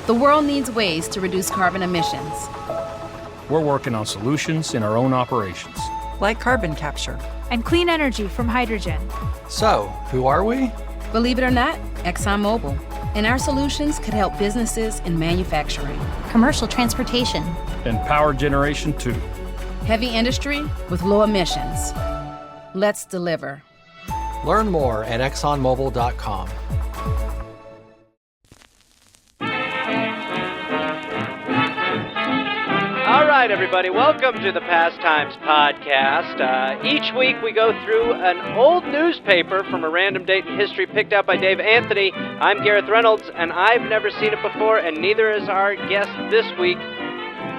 The world needs ways to reduce carbon emissions. We're working on solutions in our own operations. Like carbon capture. And clean energy from hydrogen. So, who are we? Believe it or not, ExxonMobil. And our solutions could help businesses in manufacturing, commercial transportation, and power generation too. Heavy industry with low emissions. Let's deliver. Learn more at exxonmobil.com. All right, everybody, welcome to the Pastimes Podcast. Each week we go through an old newspaper from a random date in history picked out by Dave Anthony. I'm Gareth Reynolds, and I've never seen it before, and neither is our guest this week,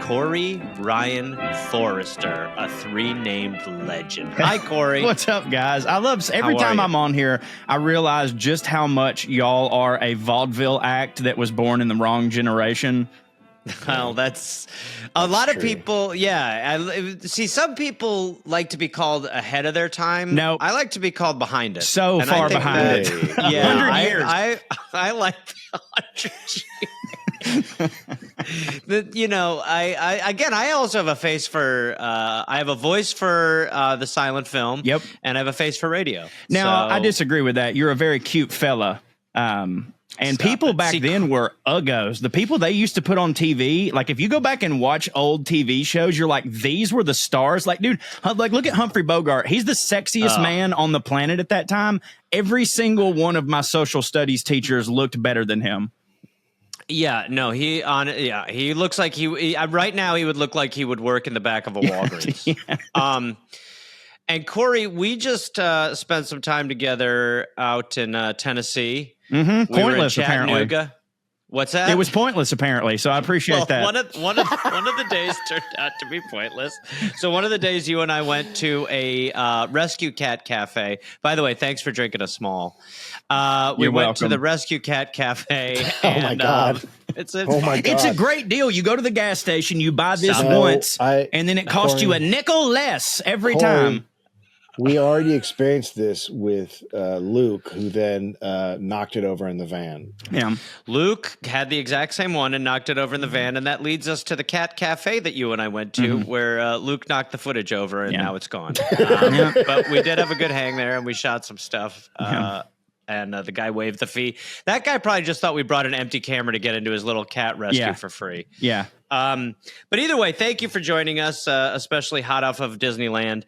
Corey Ryan Forrester, a three-named legend. Hi, Corey. What's up, guys? I love every time I'm on here, I realize just how much y'all are a vaudeville act that was born in the wrong generation. Well, that's a lot of people. Yeah. See, some people like to be called ahead of their time. No, I like to be called behind it. So and far behind it. Yeah. 100 years. I like the 100 years. You know, I also have a face for, I have a voice for the silent film. Yep. And I have a face for radio. Now, so, I disagree with that. You're a very cute fella. And people back then were uggos. The people they used to put on TV, like if you go back and watch old TV shows, you're like, these were the stars. Like, dude, like look at Humphrey Bogart. He's the sexiest man on the planet at that time. Every single one of my social studies teachers looked better than him. Yeah, no, he looks like he right now he would look like he would work in the back of a Walgreens. Yeah. And Corey, we just spent some time together out in Tennessee. Mm-hmm. We Pointless, were in apparently. Chattanooga. What's that? It was pointless, apparently. So I appreciate that. One of the days turned out to be pointless. So one of the days, you and I went to a rescue cat cafe. By the way, thanks for drinking a small. We went to the rescue cat cafe. Oh my god! It's a great deal. You go to the gas station, you buy this once, and then it costs you a nickel less every time. We already experienced this with Luke, who then knocked it over in the van. Yeah. Luke had the exact same one and knocked it over in the van, and that leads us to the cat cafe that you and I went to, where Luke knocked the footage over, and now it's gone. But we did have a good hang there, and we shot some stuff. And the guy waived the fee. That guy probably just thought we brought an empty camera to get into his little cat rescue for free. Yeah. But either way, thank you for joining us, especially hot off of Disneyland.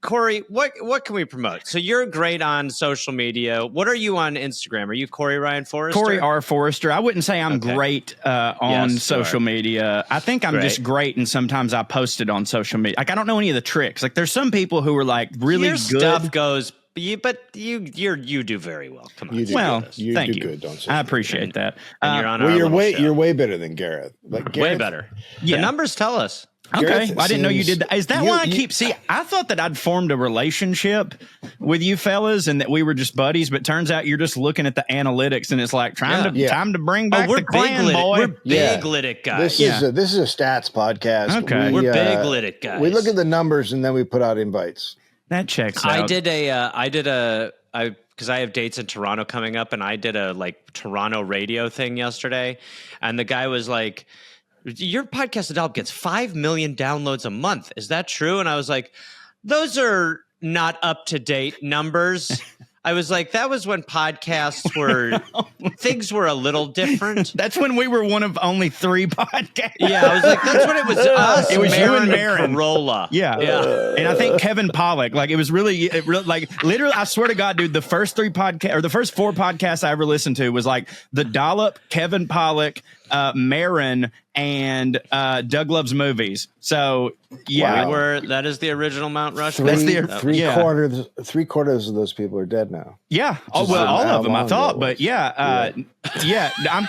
Corey, what can we promote? So you're great on social media. What are you on Instagram? Are you Corey Ryan Forrester? Corey R. Forrester. I wouldn't say I'm great on social media. I think I'm just great, and sometimes I post it on social media. Like, I don't know any of the tricks. Like, there's some people who are like really Your good. Stuff goes, but you do very well. Come on. You do good. Thank you. Good, don't say I appreciate that. And you're on our you're way better than Gareth. Like, way better. Yeah. The numbers tell us. Okay, I didn't know you did that. Is that why I keep I thought that I'd formed a relationship with you fellas and that we were just buddies, but turns out you're just looking at the analytics and it's like time to bring back the clan, boy. We're big Lytic guys. This is a stats podcast. Okay, we're big Lytic guys. We look at the numbers and then we put out invites. That checks out. I did because I have dates in Toronto coming up, and I did a Toronto radio thing yesterday, and the guy was like, your podcast, Dollop, gets 5 million downloads a month. Is that true? And I was like, those are not up-to-date numbers. I was like, that was when podcasts were, things were a little different. That's when we were one of only 3 podcasts. Yeah, I was like, that's when it was us. It was you and Marin. Corolla. Yeah. And I think Kevin Pollak, like, it was really, like, literally, I swear to God, dude, the first 4 podcasts I ever listened to was like the Dollop, Kevin Pollak, Marin, and Doug Loves Movies. So yeah, that is the original Mount Rushmore. That's the three quarters of those people are dead now. Yeah. All of them, I thought. But I'm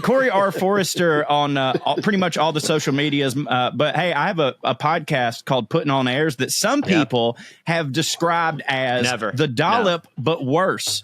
Corey R. Forrester on pretty much all the social medias. But hey, I have a podcast called Putting on Airs that some people have described as the Dollop, but worse.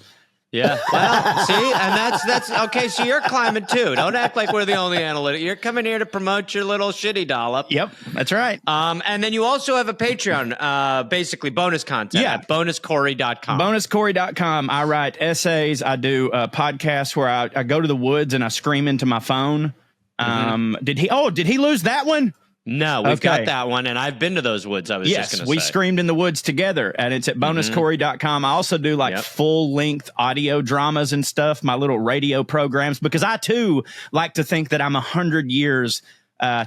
Yeah. Well, see, and that's okay. So you're climbing too. Don't act like we're the only analytic. You're coming here to promote your little shitty dollop. Yep, that's right. And then you also have a Patreon, basically bonus content at bonuscorey.com. Bonuscorey.com. I write essays. I do podcasts where I go to the woods and I scream into my phone. Did he lose that one? No, we've got that one, and I've been to those woods. I was just going to say. We screamed in the woods together, and it's at bonuscorey.com. I also do full-length audio dramas and stuff, my little radio programs, because I, too, like to think that I'm 100 years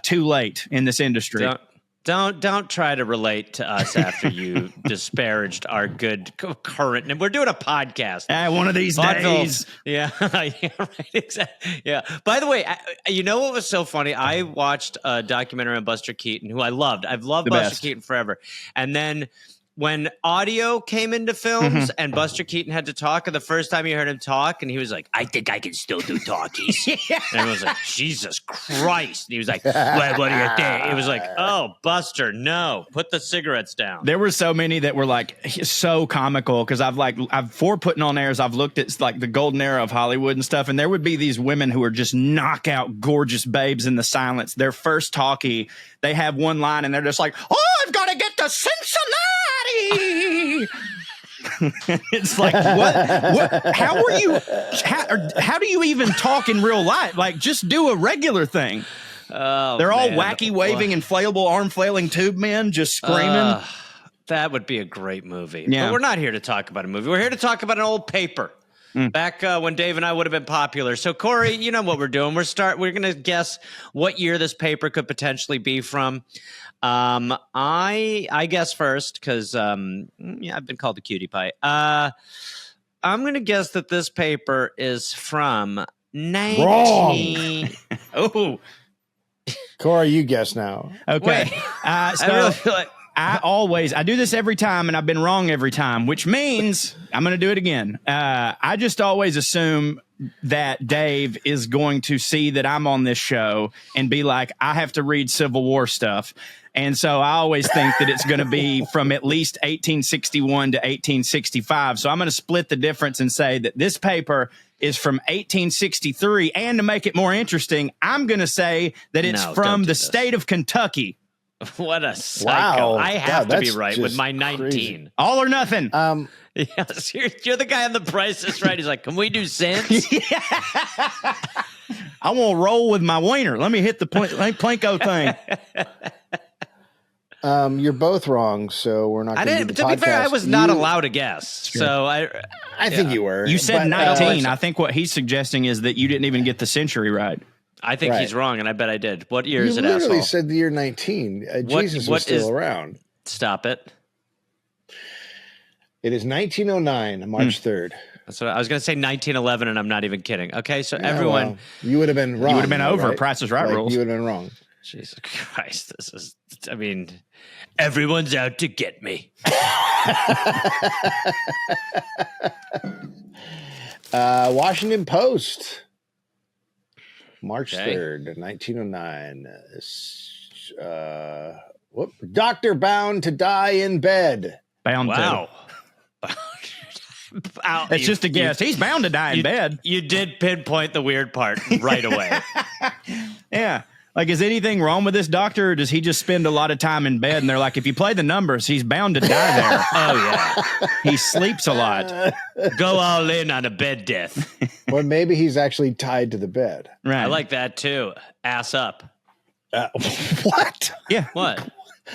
too late in this industry. Don't try to relate to us after you disparaged our good current. And we're doing a podcast. One of these days. Yeah, yeah, right. Exactly. Yeah. By the way, you know what was so funny? I watched a documentary on Buster Keaton, who I loved. I've loved Buster Keaton forever. And then when audio came into films and Buster Keaton had to talk, and the first time you heard him talk, and he was like, I think I can still do talkies. And everyone was like, Jesus Christ. And he was like, what do you think? It was like, oh, Buster, no, put the cigarettes down. There were so many that were like so comical because before putting on airs, I've looked at like the golden era of Hollywood and stuff, and there would be these women who are just knockout gorgeous babes in the silence. Their first talkie, they have one line and they're just like, oh, I've got to get to Cincinnati. It's like, what? How are you? How do you even talk in real life? Like, just do a regular thing. Oh, they're all wacky, waving, inflatable, arm flailing tube men, just screaming. That would be a great movie. Yeah. But we're not here to talk about a movie. We're here to talk about an old paper. Back when Dave and I would have been popular. So, Corey, you know what we're doing. We're going to guess what year this paper could potentially be from. I guess first because I've been called a cutie pie. I'm going to guess that this paper is from 19. Oh, Corey, you guess now. Okay. Wait. I really feel like I do this every time, and I've been wrong every time, which means I'm going to do it again. I just always assume that Dave is going to see that I'm on this show and be like, I have to read Civil War stuff. And so I always think that it's going to be from at least 1861 to 1865. So I'm going to split the difference and say that this paper is from 1863. And to make it more interesting, I'm going to say that it's from the state of Kentucky. What a psycho. Wow. I have to be that's right with just my 19. crazy. All or nothing. Yes, you're the guy on The Price is Right. He's like, can we do cents? I want to roll with my wiener. Let me hit the Plinko thing. You're both wrong, so we're not going to do the To podcast. be fair, I was not allowed to guess. So I think you were. You said but, 19. I think what he's suggesting is that you didn't even get the century right. I think he's wrong, and I bet I did. What year you is it, literally asshole? said the year 19. Jesus was still around. Stop it. It is 1909, March 3rd. That's what I was going to say 1911, and I'm not even kidding. Okay, so everyone. Well, you would have been wrong. You would have been over right? Price is Right like, rules. You would have been wrong. Jesus Christ. Everyone's out to get me. Washington Post. March 3rd, 1909. Doctor bound to die in bed. Bound to. It's just a guess. He's bound to die in bed. You did pinpoint the weird part right away. Yeah. Like, is anything wrong with this doctor, or does he just spend a lot of time in bed? And they're like, if you play the numbers, he's bound to die there. Oh, yeah. He sleeps a lot. Go all in on a bed death. Or maybe he's actually tied to the bed. Right. I like that, too. Ass up. What? Yeah. What?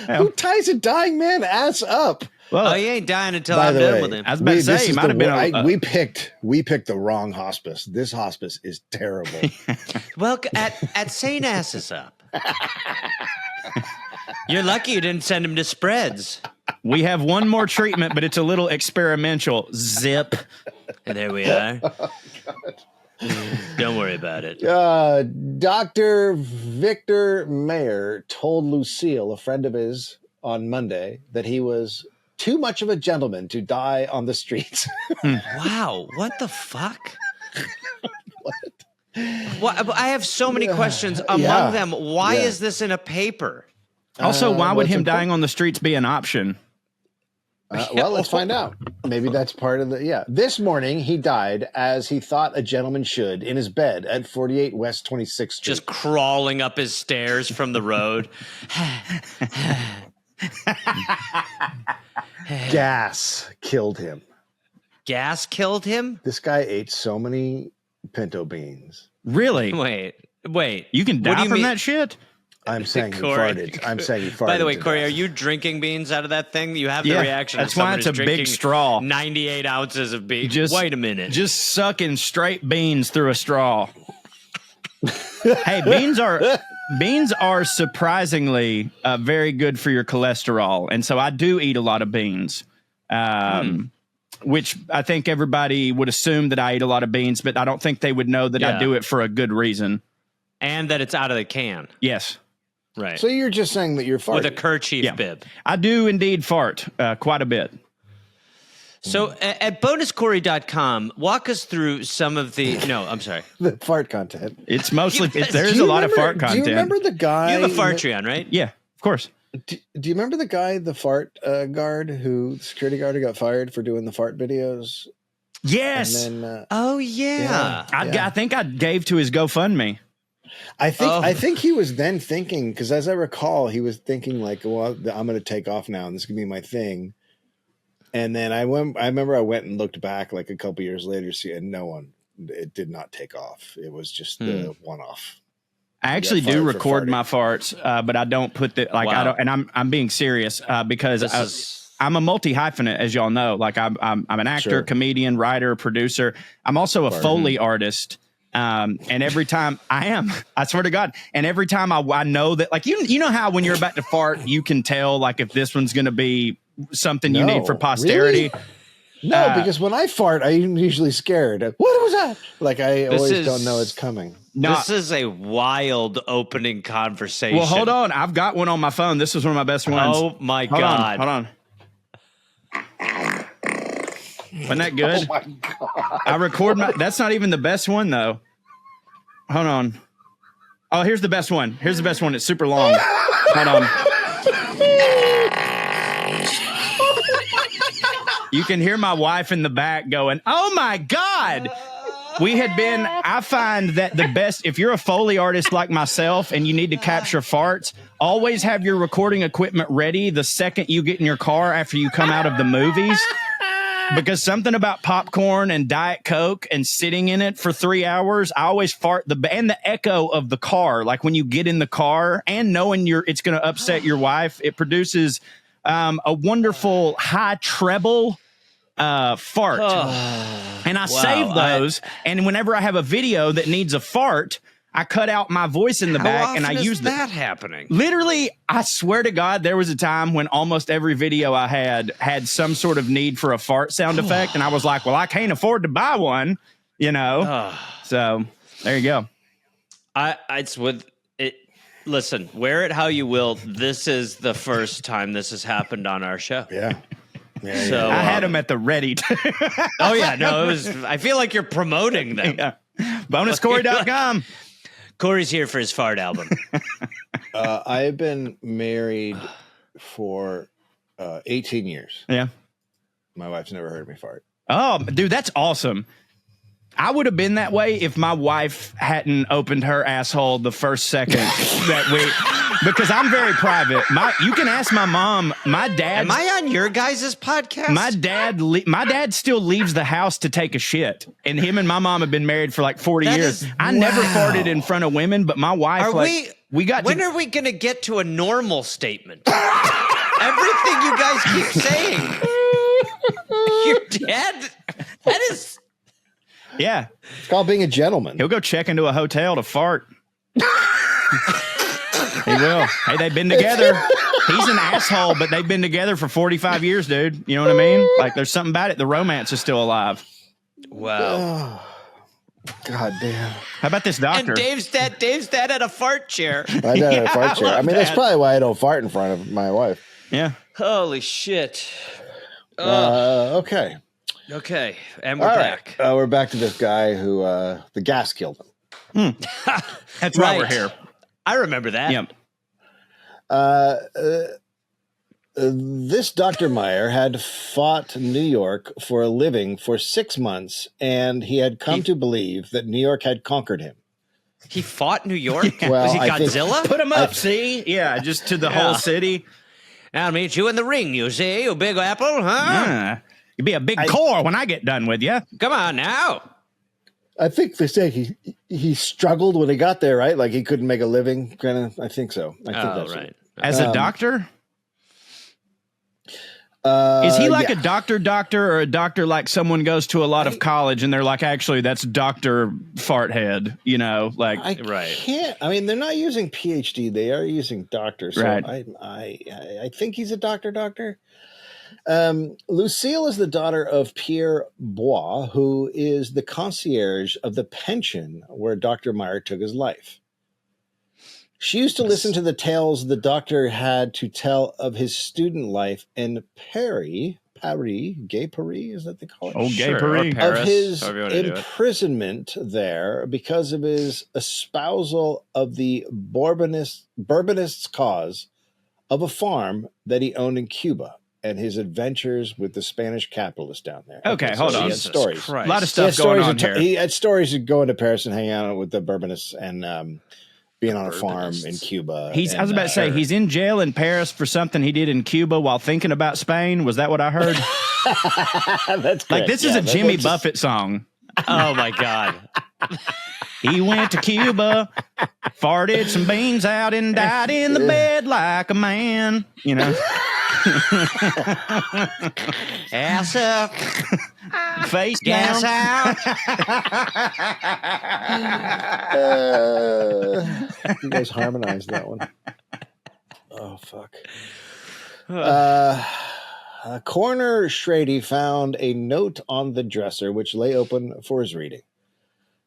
Who ties a dying man ass up? Well, he ain't dying until by I'm the done way, with him. I was about to say, he might have been we picked the wrong hospice. This hospice is terrible. Well, at St. Asses Up. You're lucky you didn't send him to Spreads. We have one more treatment, but it's a little experimental. Zip. And there we are. Don't worry about it. Dr. Victor Mayer told Lucille, a friend of his, on Monday that he was too much of a gentleman to die on the streets. Wow. What the fuck? What? I have so many questions. Among them, why is this in a paper? Also, why would him important? dying on the streets be an option? Well, let's find out. Maybe that's part of the, yeah. This morning, he died as he thought a gentleman should in his bed at 48 West 26th Street. Just crawling up his stairs from the road. Gas killed him. Gas killed him? This guy ate so many pinto beans. Really? Wait. You can What die do you from mean? that shit? I'm saying he Corey. farted. I'm saying he farted. By the way, to Corey, death. are you drinking beans out of that thing? You have the Yeah, reaction. that's of someone why it's a who's big drinking straw. 98 ounces of beans. Just Wait a minute. Just sucking straight beans through a straw. Hey, beans are surprisingly very good for your cholesterol, and so I do eat a lot of beans. Which I think everybody would assume that I eat a lot of beans, but I don't think they would know that I do it for a good reason. And that it's out of the can. Yes. Right. So you're just saying that you're farting. With a kerchief bib. I do indeed fart quite a bit. So at bonuscorey.com, walk us through some of the... No, I'm sorry. The fart content. It's mostly... Yes. There's a lot of fart content. Do you remember the guy... You have a Fartreon, right? Yeah, of course. Do you remember the guy, the fart guard, the security guard who got fired for doing the fart videos? Yes. And then, Oh, yeah. I think I gave to his GoFundMe. I think he was then thinking, because as I recall, he was thinking like, well, I'm going to take off now and this is going to be my thing. And then I remember I went and looked back like a couple years later, and it did not take off. It was just the one-off. I actually do record my farts, but I don't put the I don't, and I'm being serious because I'm a multi-hyphenate, as y'all know. Like I'm an actor, comedian, writer, producer. I'm also a Foley artist. And every time I swear to God, and every time I know that, like, you know how when you're about to fart, you can tell like if this one's going to be something you need for posterity. Really? No, because when I fart, I'm usually scared. What was that? Like I always don't know it's coming. No, this is a wild opening conversation. Well, hold on. I've got one on my phone. This is one of my best ones. Oh, my God. Hold on. Wasn't that good? Oh, my God. I record that's not even the best one, though. Hold on. Oh, here's the best one. Here's the best one. It's super long. Hold on. You can hear my wife in the back going, "Oh, my God." I find that the best, if you're a Foley artist like myself and you need to capture farts, always have your recording equipment ready the second you get in your car after you come out of the movies. Because something about popcorn and Diet Coke and sitting in it for 3 hours, I always fart and the echo of the car, like when you get in the car and knowing it's going to upset your wife, it produces a wonderful high treble fart. And I save those. And whenever I have a video that needs a fart, I cut out my voice in the back and I use that happening. Literally, I swear to God, there was a time when almost every video I had some sort of need for a fart sound effect. And I was like, well, I can't afford to buy one, you know? So there you go. It's with it. Listen, wear it how you will. This is the first time this has happened on our show. Yeah. So I had them at the ready. Oh yeah, no, it was. I feel like you're promoting them. Yeah. Bonuscorey.com. Corey's here for his fart album. I have been married for 18 years. Yeah. My wife's never heard me fart. Oh, dude, that's awesome. I would have been that way if my wife hadn't opened her asshole the first second that we, because I'm very private. You can ask my mom. My dad. Am I on your guys' podcast? My dad still leaves the house to take a shit, and him and my mom have been married for like 40 years. I never farted in front of women, but my wife. When are we gonna get to a normal statement? Everything you guys keep saying. Your dad. That is. Yeah. It's called being a gentleman. He'll go check into a hotel to fart. He will. Hey, they've been together. He's an asshole, but they've been together for 45 years, dude. You know what I mean? Like, there's something about it. The romance is still alive. Wow. God damn. How about this doctor? And Dave's dad had a fart chair. My dad had a fart chair. I mean, that's probably why I don't fart in front of my wife. Yeah. Holy shit. Okay. Okay, and we're All back. Right. We're back to this guy who the gas killed him. That's why we're here. I remember that. Yep. This Dr. Meyer had fought New York for a living for 6 months, and he had come to believe that New York had conquered him. He fought New York? Yeah. Well, was he I think- Godzilla? Put him up, see? Yeah, just to the whole city. I'll meet you in the ring, you see, you big apple, huh? Yeah. You'd be a big core when I get done with you. Come on now. I think they say he struggled when he got there, right? Like he couldn't make a living, kind of. I think so. I think that's right. it. As a doctor? Is he like a doctor or a doctor like someone goes to a lot of college and they're like, actually, that's Dr. Farthead, you know, like. I can't. I mean, they're not using PhD. They are using doctor. So Right. I think he's a doctor. Lucille is the daughter of Pierre Bois, who is the concierge of the pension where Dr. Meyer took his life. She used to listen to the tales the doctor had to tell of his student life in Paris, Gay Paris, is that they call it? Oh, Gay Sure, Paris. or Paris, Of his however you wanna do it. imprisonment there because of his espousal of the Bourbonists' cause of a farm that he owned in Cuba and his adventures with the Spanish capitalists down there. Okay, hold so on. He had Jesus stories. Christ. A lot of He had stuff going stories on of here. He had stories of going to Paris and hanging out with the Bourbonists and being on a farm in Cuba. I was about to say, he's in jail in Paris for something he did in Cuba while thinking about Spain. Was that what I heard? That's Like, correct. this is Yeah, a that Jimmy looks- Buffett song. Oh, my God. He went to Cuba, farted some beans out, and died in the bed like a man. You know, Ass up, face gas down. out. You guys harmonized that one. Oh, fuck. Coroner Schrady found a note on the dresser which lay open for his reading.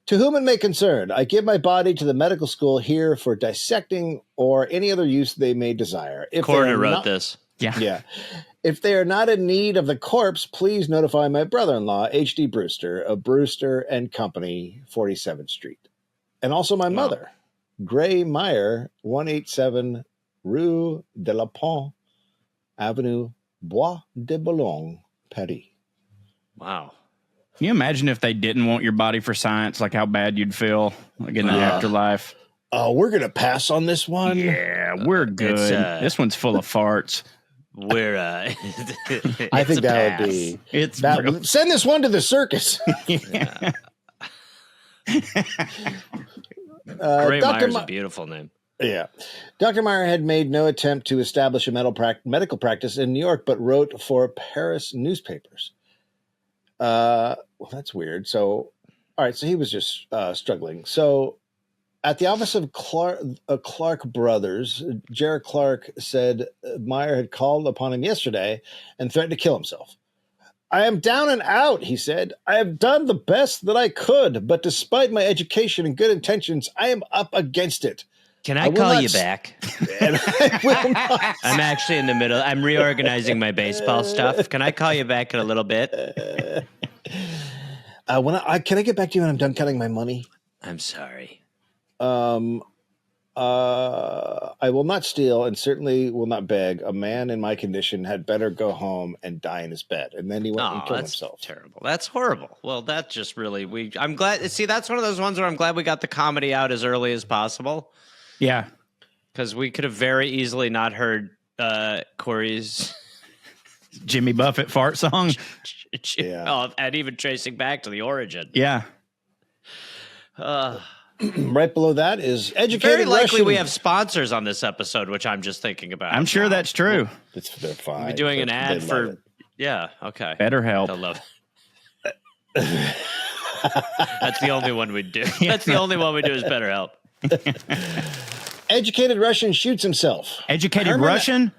To whom it may concern, I give my body to the medical school here for dissecting or any other use they may desire. If they Coroner are wrote not- this. Yeah. If they are not in need of the corpse, please notify my brother-in-law, H.D. Brewster, of Brewster and Company, 47th Street. And also my mother, Gray Meyer, 187 Rue de la Pont, Avenue Bois de Boulogne, Paris. Wow. Can you imagine if they didn't want your body for science, like how bad you'd feel like in the afterlife? Oh, we're going to pass on this one. Yeah, we're good. This one's full of farts. We're, I think that would be. It's Send this one to the circus. Gray Dr. Meyer's a beautiful name. Yeah. Dr. Meyer had made no attempt to establish a medical practice in New York, but wrote for Paris newspapers. Well, that's weird. So, all right. So he was just struggling. So at the office of Clark Brothers, Jared Clark said Meyer had called upon him yesterday and threatened to kill himself. I am down and out, he said. I have done the best that I could, but despite my education and good intentions, I am up against it. Can I will call not you s- back? And I will not. I'm actually in the middle. I'm reorganizing my baseball stuff. Can I call you back in a little bit? Can I get back to you when I'm done counting my money? I'm sorry. I will not steal and certainly will not beg. A man in my condition had better go home and die in his bed. And then he went and Oh, killed that's himself. terrible. That's horrible. Well, that just really I'm glad. See, that's one of those ones where I'm glad we got the comedy out as early as possible yeah. because we could have very easily not heard Corey's Jimmy Buffett fart song. Yeah. and even tracing back to the origin. Yeah. Right below that is educated Very likely Russian. we have sponsors on this episode, which I'm just thinking about. I'm sure that's true. They're fine. We're doing an They ad love for. it. Yeah. Okay. Better help. I love. That's the only one we do. That's the only one we do is BetterHelp. Educated Russian shoots himself. Educated Herman- Russian?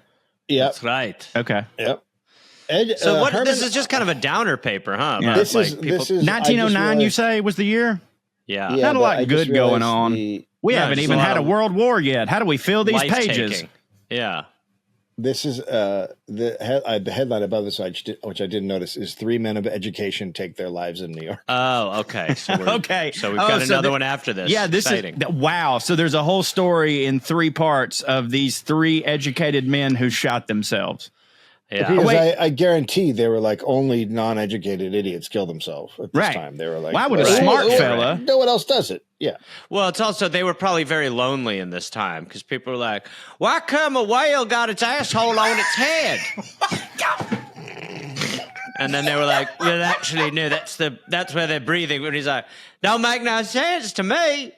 Yep. That's right. Okay. Yep. So what? Herman- This is just kind of a downer paper, huh? Yeah. About, This like, is people- this is. I just 1909, you realized- say, was the year? Yeah. Yeah, Not a but lot I good just going realized on. We No, haven't just even a lot had a of world war yet. How do we fill these pages? Life-taking. Yeah. This is the headline above this, which I didn't notice, is 3 men of education take their lives in New York. Oh, okay. So we're, Okay. So we've Oh, got so another the- one after this. Yeah, this Exciting. is wow. So there's a whole story in 3 parts of these 3 educated men who shot themselves. Yeah. Because I guarantee they were like only non-educated idiots kill themselves at this time. They were like, why would a smart fella? No one else does it. Yeah. Well, it's also they were probably very lonely in this time because people were like, "Why come a whale got its asshole on its head?" And then they were like, "Well, actually, no, that's where they're breathing." And he's like, "Don't make no sense to me."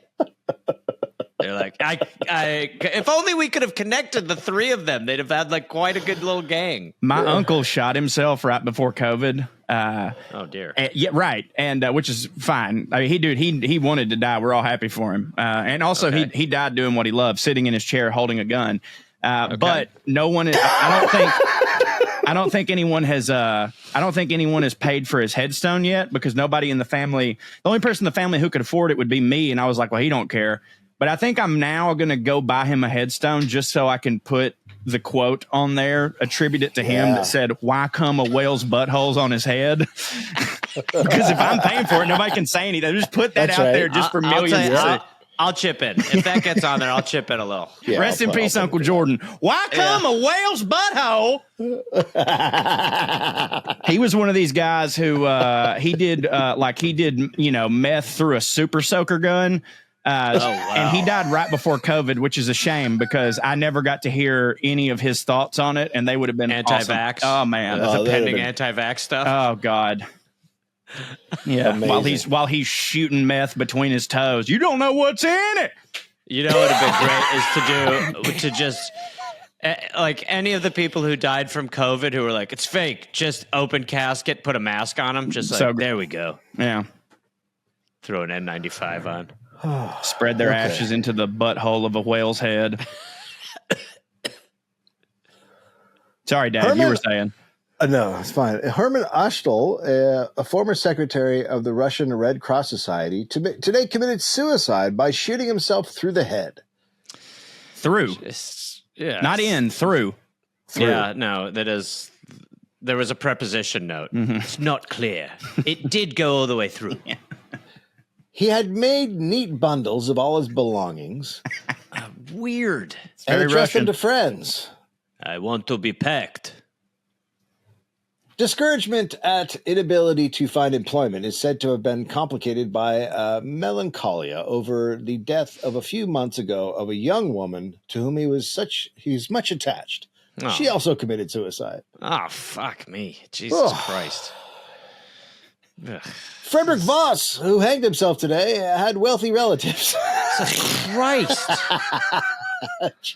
They're like, if only we could have connected the three of them, they'd have had like quite a good little gang. My uncle shot himself right before COVID. Oh dear. Yeah, right. And which is fine. I mean, he wanted to die. We're all happy for him. And also he died doing what he loved, sitting in his chair holding a gun. But no one is, I don't think anyone has paid for his headstone yet because nobody in the family, the only person in the family who could afford it would be me. And I was like, well, he don't care. But I think I'm now going to go buy him a headstone just so I can put the quote on there, attribute it to him that said, "Why come a whale's buttholes on his head?" Because if I'm paying for it, nobody can say anything. Just put that out there just for millions. I'll chip in. If that gets on there, I'll chip in a little. Yeah, Rest in peace, Uncle Jordan. Why come a whale's butthole? He was one of these guys who he did meth through a super soaker gun. And he died right before COVID, which is a shame because I never got to hear any of his thoughts on it, and they would have been anti-vax. Awesome. Oh man, the pending anti-vax stuff. Oh god. Yeah, amazing. while he's shooting meth between his toes, you don't know what's in it. You know what would have been great is to just like any of the people who died from COVID who were like, it's fake, just open casket, put a mask on them, just like there we go. Yeah, throw an N95 on. Spread their ashes into the butthole of a whale's head. Sorry, Dad, you were saying. No, it's fine. Herman Ashtel, a former secretary of the Russian Red Cross Society, today committed suicide by shooting himself through the head. Through. Not in, through. Yeah, no, that is... There was a preposition note. Mm-hmm. It's not clear. It did go all the way through. He had made neat bundles of all his belongings. Weird. And addressed them to friends. I want to be packed. Discouragement at inability to find employment is said to have been complicated by melancholia over the death of a few months ago of a young woman to whom he's much attached. Oh. She also committed suicide. Oh, fuck me. Jesus Christ. Frederick Voss, who hanged himself today, had wealthy relatives. Christ.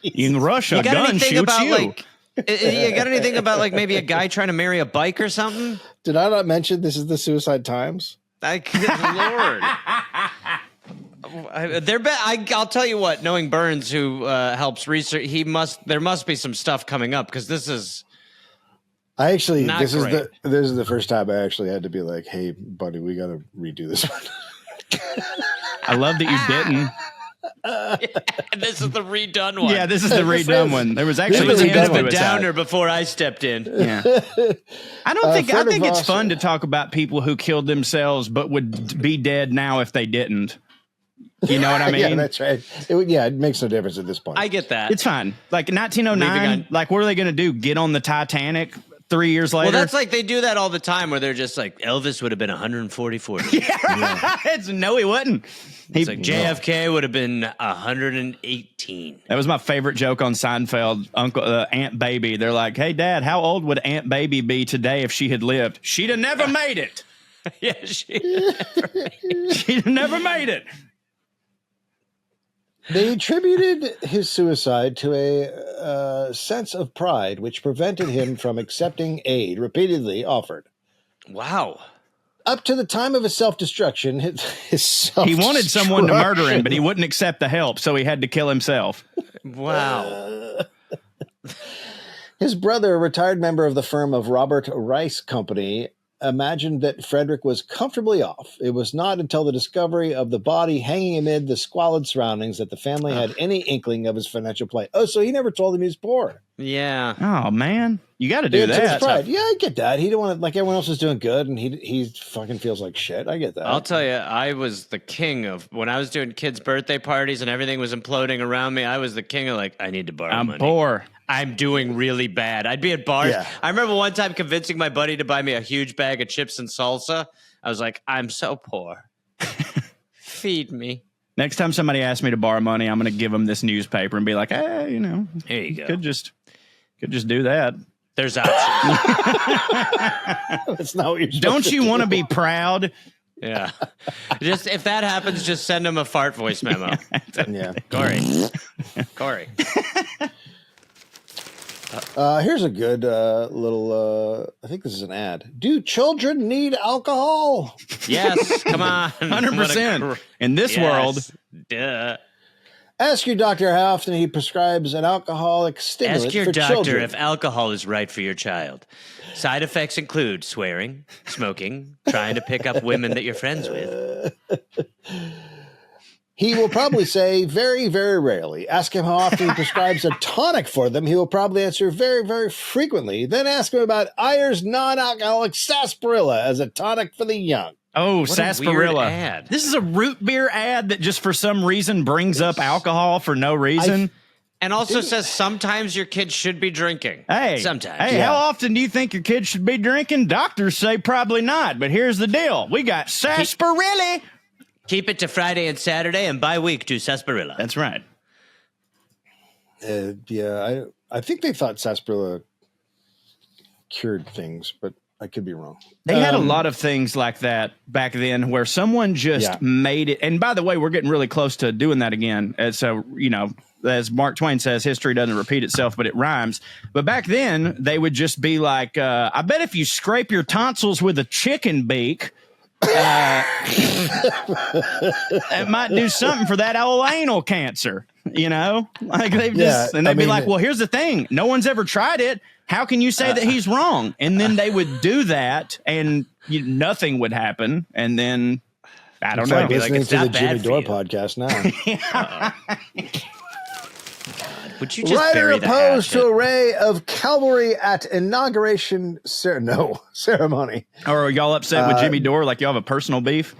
In Russia, a gun shoots you. You got anything about like maybe a guy trying to marry a bike or something? Did I not mention this is the Suicide Times? Lord. I'll tell you what, knowing Burns, who helps research, there must be some stuff coming up because this is... This is the first time I actually had to be like, hey, buddy, we got to redo this one. I love that you didn't. This is the redone one. Yeah, this is the redone one. There was actually a bit of a downer before I stepped in. Yeah, I think it's fun to talk about people who killed themselves but would be dead now if they didn't. You know what I mean? Yeah, that's right. It makes no difference at this point. I get that. It's fine. Like 1909. Like, what are they going to do? Get on the Titanic 3 years later? Well, that's like they do that all the time where they're just like, Elvis would have been 144. No, he wouldn't. It's like JFK would have been 118. That was my favorite joke on Seinfeld. Aunt Baby. They're like, hey, Dad, how old would Aunt Baby be today if she had lived? She'd have never made it. Yeah, she'd have never made it. They attributed his suicide to a sense of pride, which prevented him from accepting aid repeatedly offered. Wow. Up to the time of his self-destruction, he wanted someone to murder him, but he wouldn't accept the help, so he had to kill himself. Wow. His brother, a retired member of the firm of Robert Rice Company, imagined that Frederick was comfortably off. It was not until the discovery of the body hanging amid the squalid surroundings that the family had any inkling of his financial plight. Oh, so he never told him he was poor. Yeah. Oh man, you got to do It's his that. pride. Yeah, I get that. He didn't want to, like, everyone else is doing good, and he fucking feels like shit. I get that. I'll tell you, I was the king of when I was doing kids' birthday parties and everything was imploding around me. I was the king of like, I need to borrow I'm money. poor. I'm doing really bad. I'd be at bars. Yeah. I remember one time convincing my buddy to buy me a huge bag of chips and salsa. I was like, I'm so poor. Feed me. Next time somebody asks me to borrow money, I'm going to give them this newspaper and be like, hey, you know, There you go. could just do that. There's options. That's not what you're supposed Don't you do. want to be proud? Yeah. Just if that happens, just send him a fart voice memo. Yeah. Corey. Here's a good little. I think this is an ad. Do children need alcohol? Yes. Come on. 100%. In this world, Duh. Ask your doctor how often he prescribes an alcoholic stimulant Ask your for doctor children. if alcohol is right for your child. Side effects include swearing, smoking, trying to pick up women that you're friends with. He will probably say very, very rarely. Ask him how often he prescribes a tonic for them. He will probably answer very, very frequently. Then ask him about Ayer's non-alcoholic Sasparilla as a tonic for the young. oh, What a weird Sasparilla. ad. This is a root beer ad that just for some reason brings up alcohol for no reason. And also says sometimes your kids should be drinking. Hey, Sometimes. Hey, how often do you think your kid should be drinking? Doctors say probably not, but here's the deal. We got Sasparilla. Keep it to Friday and Saturday, and by week do sarsaparilla. That's right. Yeah, I think they thought Sasparilla cured things, but I could be wrong. They had a lot of things like that back then where someone just made it. And by the way, we're getting really close to doing that again. And so, you know, as Mark Twain says, history doesn't repeat itself, but it rhymes. But back then, they would just be like, I bet if you scrape your tonsils with a chicken beak, it might do something for that old anal cancer, you know? Like they've just, and they'd be like, well, here's the thing. No one's ever tried it. How can you say that he's wrong? And then they would do that and nothing would happen. And then I don't It's know. like listening it's to the not bad Jimmy for Dore you. podcast now. Would you just Rider bury the opposed to hatchet? array of cavalry at inauguration ceremony. Or are y'all upset with Jimmy Dore? Like y'all have a personal beef?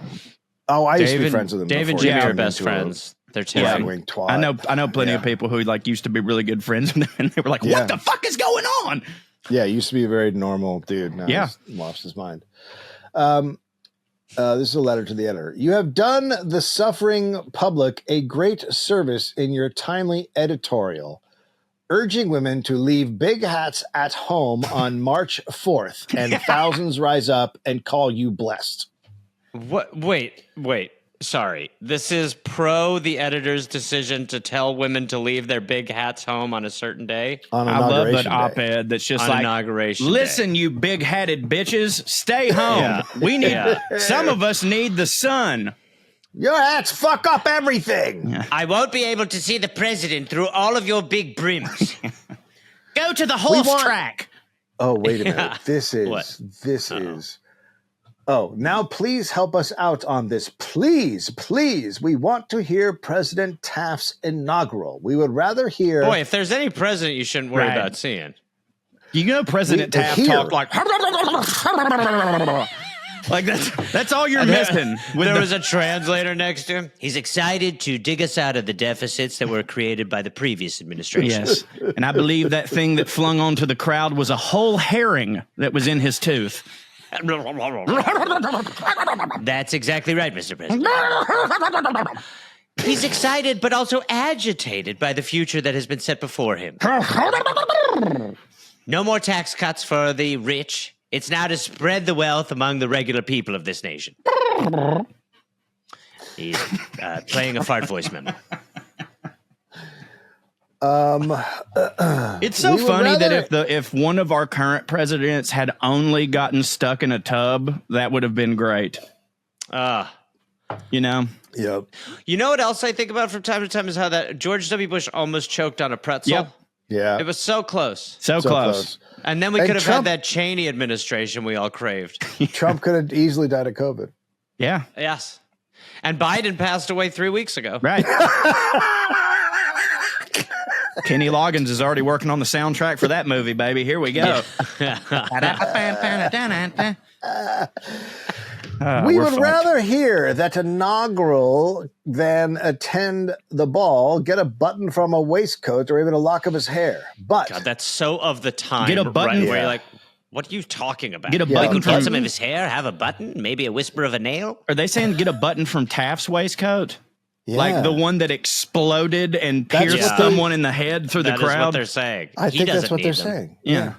Oh, I used to be friends with him. Dave and before he Jimmy are turned best into a friends. They're two. right-wing twat. I know plenty of people who like used to be really good friends with him, and they were like, "What the fuck is going on?" Yeah, he used to be a very normal dude. Now he's lost his mind. This is a letter to the editor. You have done the suffering public a great service in your timely editorial, urging women to leave big hats at home on March 4th, and thousands rise up and call you blessed. What? Wait. Sorry. This is pro the editor's decision to tell women to leave their big hats home on a certain day. On I love Inauguration that Day. op-ed that's just On like, Inauguration listen, you big-headed bitches, stay home. Yeah. We need some of us need the sun. Your hats fuck up everything. I won't be able to see the president through all of your big brims. Go to the horse want- track. Oh, wait a minute. This What? is. Oh, now please help us out on this. Please. We want to hear President Taft's inaugural. We would rather hear. Boy, if there's any president you shouldn't worry Right. about seeing. You know President We- Taft here. talk like like that's all you're missing. There was a translator next to him. He's excited to dig us out of the deficits that were created by the previous administration. Yes. And I believe that thing that flung onto the crowd was a whole herring that was in his tooth. That's exactly right, Mr. President. He's excited, but also agitated by the future that has been set before him. No more tax cuts for the rich. It's now to spread the wealth among the regular people of this nation. He's playing a fart voice memo. It's so We would funny rather- that if one of our current presidents had only gotten stuck in a tub, that would have been great. You know? Yep. You know what else I think about from time to time is how that George W. Bush almost choked on a pretzel. Yep. Yeah. It was so close. So close. And then we And could have Trump- had that Cheney administration we all craved. Trump could have easily died of COVID. Yeah. Yes. And Biden passed away 3 weeks ago. Right. Kenny Loggins is already working on the soundtrack for that movie, baby. Here we go. We would rather hear that inaugural than attend the ball, get a button from a waistcoat, or even a lock of his hair. But God, that's so of the time. Get a button, right, where you're like, what are you talking about? Get a button Cut from some of his hair, have a button, maybe a whisper of a nail. Are they saying get a button from Taft's waistcoat? yeah. Like the one that exploded and pierced what someone in the head through the That is crowd? what they're saying. I He think that's doesn't what they're need them. saying. Yeah.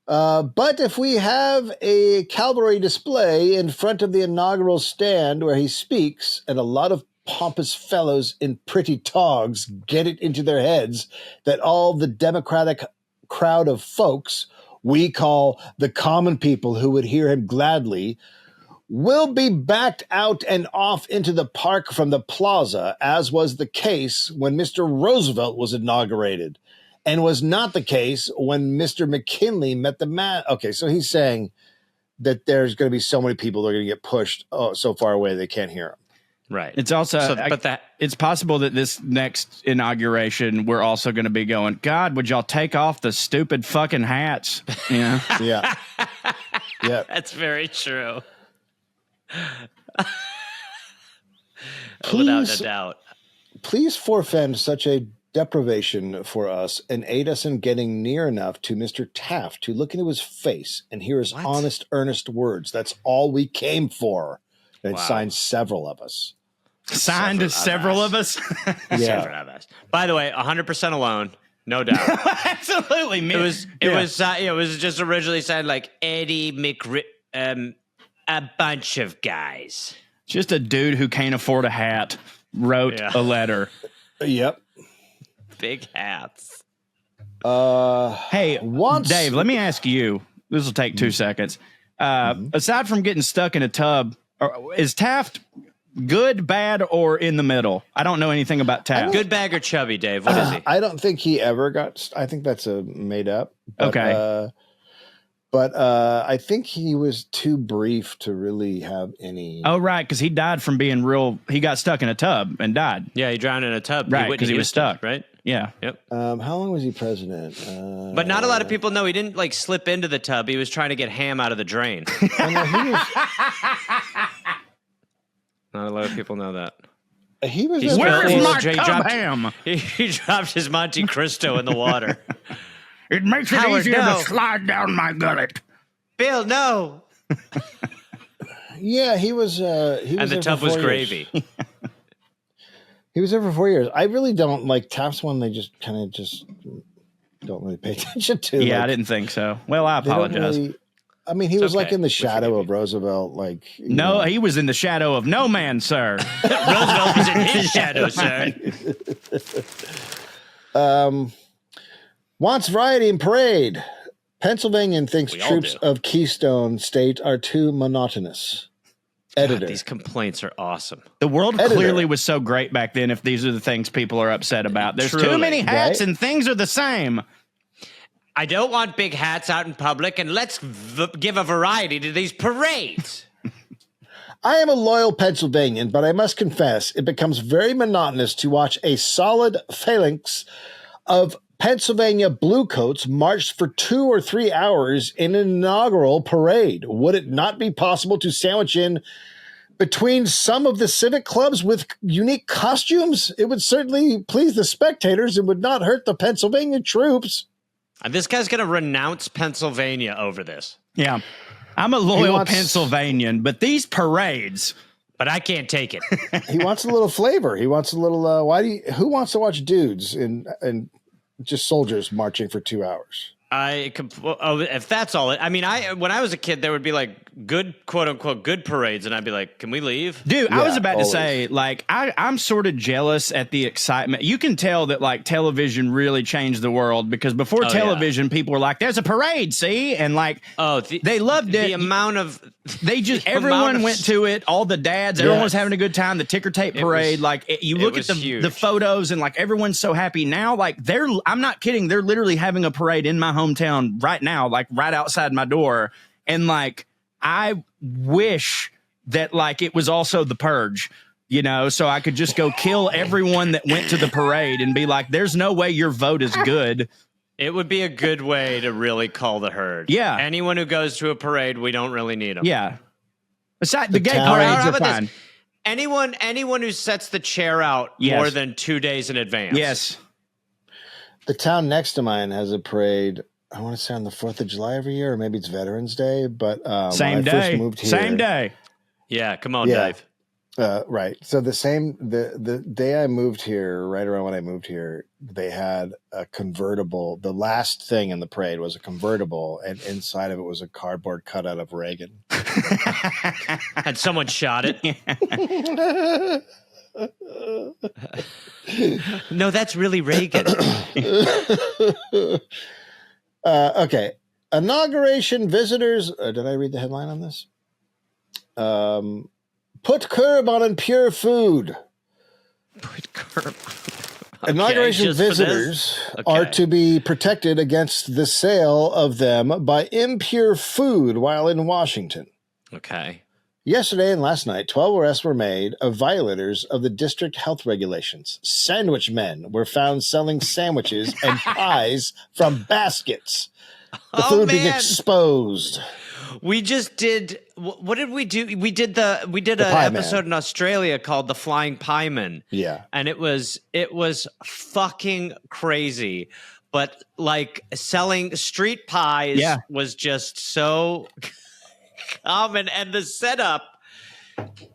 But if we have a cavalry display in front of the inaugural stand where he speaks, and a lot of pompous fellows in pretty togs get it into their heads that all the Democratic crowd of folks we call the common people who would hear him gladly will be backed out and off into the park from the plaza, as was the case when Mr. Roosevelt was inaugurated, and was not the case when Mr. McKinley met the man. Okay, so he's saying that there's going to be so many people that are going to get pushed so far away they can't hear him. Right. It's also, it's possible that this next inauguration, we're also going to be going, God, would y'all take off the stupid fucking hats? Yeah. Yeah. Yeah. That's very true. Without Please- a doubt. Please forfend such a deprivation for us and aid us in getting near enough to Mr. Taft to look into his face and hear his honest, earnest words. That's all we came for. And it signed several of us. Signed several of us? Yeah. Several of us. By the way, 100% alone. No doubt. Absolutely. It was just originally signed like Eddie a bunch of guys. Just a dude who can't afford a hat wrote a letter. Yep. Big hats. Hey, Dave, let me ask you. This will take 2 seconds. Aside from getting stuck in a tub, is Taft good, bad, or in the middle? I don't know anything about Taft. Good, bag, or chubby, Dave? What is he? I don't think he ever got. I think that's a made up. But, Okay. But I think he was too brief to really have any. Oh, right, because he died from being real. He got stuck in a tub and died. Yeah, he drowned in a tub. Right, because he was stuck. Right? Yeah. Yep. How long was he president? But not a lot of people know he didn't like slip into the tub. He was trying to get ham out of the drain. I know, he was. Not a lot of people know that. He was. Where is my He tub dropped- ham? He dropped his Monte Cristo in the water. It makes it Howard, easier no. to slide down my gullet. Bill, no. Yeah, he was. He was And the there tub for was 4 years. gravy. He was there for 4 years. I really don't like Taft's one. They just kind of just don't really pay attention to. Yeah, like, I didn't think so. Well, I they don't apologize. really- I mean, he It's was like okay. in the We shadow forgive of Roosevelt. Like No, he was in the shadow of no man, sir. Roosevelt was in his shadow, sir. Wants variety and parade. Pennsylvanian thinks We all troops do. of Keystone State are too monotonous. Editor. God, these complaints are awesome. The world Editor. clearly was so great back then if these are the things people are upset about. There's too Truly. many hats Right? and things are the same. I don't want big hats out in public, and let's give a variety to these parades. I am a loyal Pennsylvanian, but I must confess it becomes very monotonous to watch a solid phalanx of Pennsylvania bluecoats march for 2 or 3 hours in an inaugural parade. Would it not be possible to sandwich in between some of the civic clubs with unique costumes? It would certainly please the spectators and would not hurt the Pennsylvania troops. And this guy's going to renounce Pennsylvania over this. Yeah. I'm a loyal wants- Pennsylvanian, but these parades. But I can't take it. He wants a little flavor. He wants a little. Who wants to watch dudes and just soldiers marching for 2 hours? If that's all it. I mean, when I was a kid, there would be like good, quote unquote, good parades, and I'd be like, "Can we leave?" Dude, I was Yeah, about always. to say, like, I'm sort of jealous at the excitement. You can tell that, like, television really changed the world because before Oh, television, people were like, there's a parade, see? And, like, they loved it. The amount of They just, the everyone amount of- went to it. All the dads, everyone was Yes. having a good time. The ticker tape It parade, was- like, you look at was the huge. photos and, like, everyone's so happy. Now, like, I'm not kidding. They're literally having a parade in my hometown right now, like, right outside my door. And, like, I wish that, like, it was also the purge. you know, so I could just go kill everyone that went to the parade and be like, there's no way your vote is good. It would be a good way to really cull the herd. Yeah. Anyone who goes to a parade, we don't really need them. Yeah. Besides, the gay town- parades How are about fine. this? Anyone who sets the chair out more than 2 days in advance. Yes. The town next to mine has a parade. I want to say on the 4th of July every year, or maybe it's Veterans Day. But Same when I first day. moved here, Same day. Yeah, come on, Yeah. Dave. Right. So the day I moved here, right around when I moved here, they had a convertible. The last thing in the parade was a convertible, and inside of it was a cardboard cutout of Reagan. And someone shot it. No, that's really Reagan. Okay. Inauguration visitors. Did I read the headline on this? Put curb on impure food. Put curb. Inauguration just for this? visitors Okay. are to be protected against the sale of them by impure food while in Washington. Okay. Yesterday and last night, 12 arrests were made of violators of the district health regulations. Sandwich men were found selling sandwiches and pies from baskets. The Oh, food being man. exposed. We just did. What did we do? We did an Pie Man. episode in Australia called "The Flying Pieman." Yeah. And it was fucking crazy. But like selling street pies was just so common, and the setup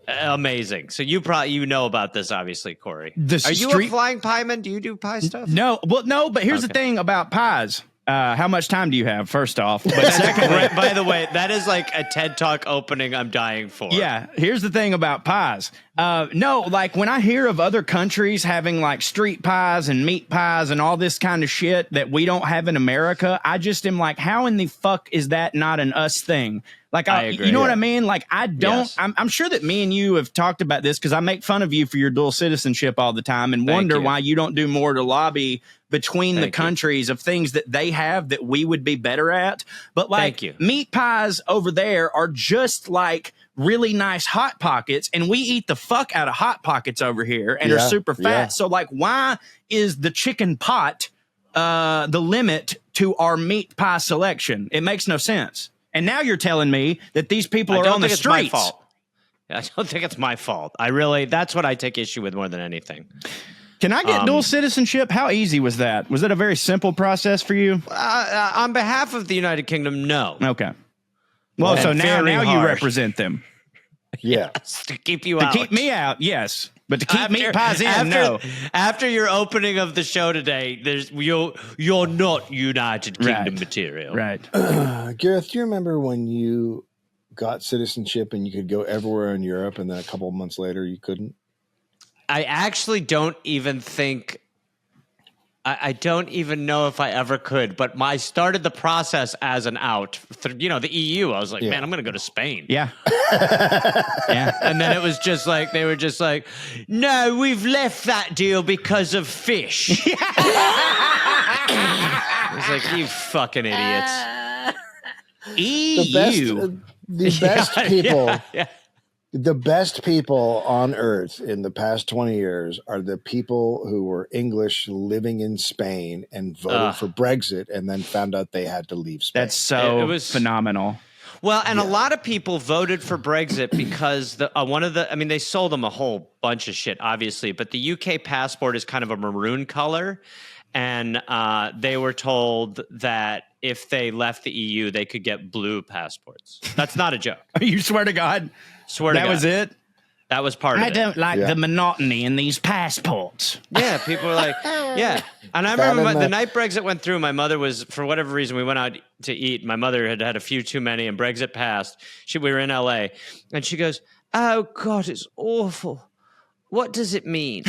amazing. So you know about this, obviously, Corey. Are you a flying pieman? Do you do pie stuff? No. Well, no, but here's the thing about pies. How much time do you have, first off? But secondly, By the way, that is like a TED Talk opening I'm dying for. yeah, here's the thing about pies. No, like when I hear of other countries having like street pies and meat pies and all this kind of shit that we don't have in America, I just am like, how in the fuck is that not an us thing? Like, I agree. You know what I mean? Like, I don't, Yes. I'm sure that me and you have talked about this because I make fun of you for your dual citizenship all the time and wonder you. why you don't do more to lobby between the Thank you. countries of things that they have that we would be better at. But like, Thank you. meat pies over there are just like really nice Hot Pockets, and we eat the fuck out of Hot Pockets over here and are Yeah, super fat. yeah. So like, why is the chicken pot the limit to our meat pie selection? It makes no sense. And now you're telling me that these people are on the it's my streets. fault. I don't think it's my fault. That's what I take issue with more than anything. Can I get dual citizenship? How easy was that? Was that a very simple process for you? On behalf of the United Kingdom, no. Okay. Well, so And now very you harsh. represent them. Yeah. To keep you To out. keep me out, yes. But to keep meat pies in, no. After your opening of the show today, you're not United Kingdom Right. material. Right. Gareth, do you remember when you got citizenship and you could go everywhere in Europe and then a couple of months later you couldn't? I actually don't even think. I don't even know if I ever could, but I started the process as an out. The EU. I was like, man, I'm going to go to Spain. Yeah. Yeah. And then it was just like, they were just like, no, we've left that deal because of fish. I was like, you fucking idiots. EU. The best people. Yeah. The best people on earth in the past 20 years are the people who were English living in Spain and voted for Brexit and then found out they had to leave Spain. That's so It was phenomenal. Well, and a lot of people voted for Brexit because they sold them a whole bunch of shit, obviously, but the UK passport is kind of a maroon color. And they were told that if they left the EU, they could get blue passports. That's not a joke. You swear to God? Swear to God. That was it? That was part of it. I don't like the monotony in these passports. Yeah, people were like, yeah. And I remember the night Brexit went through, my mother was, for whatever reason, we went out to eat. My mother had had a few too many and Brexit passed. We were in LA. And she goes, oh, God, it's awful. What does it mean?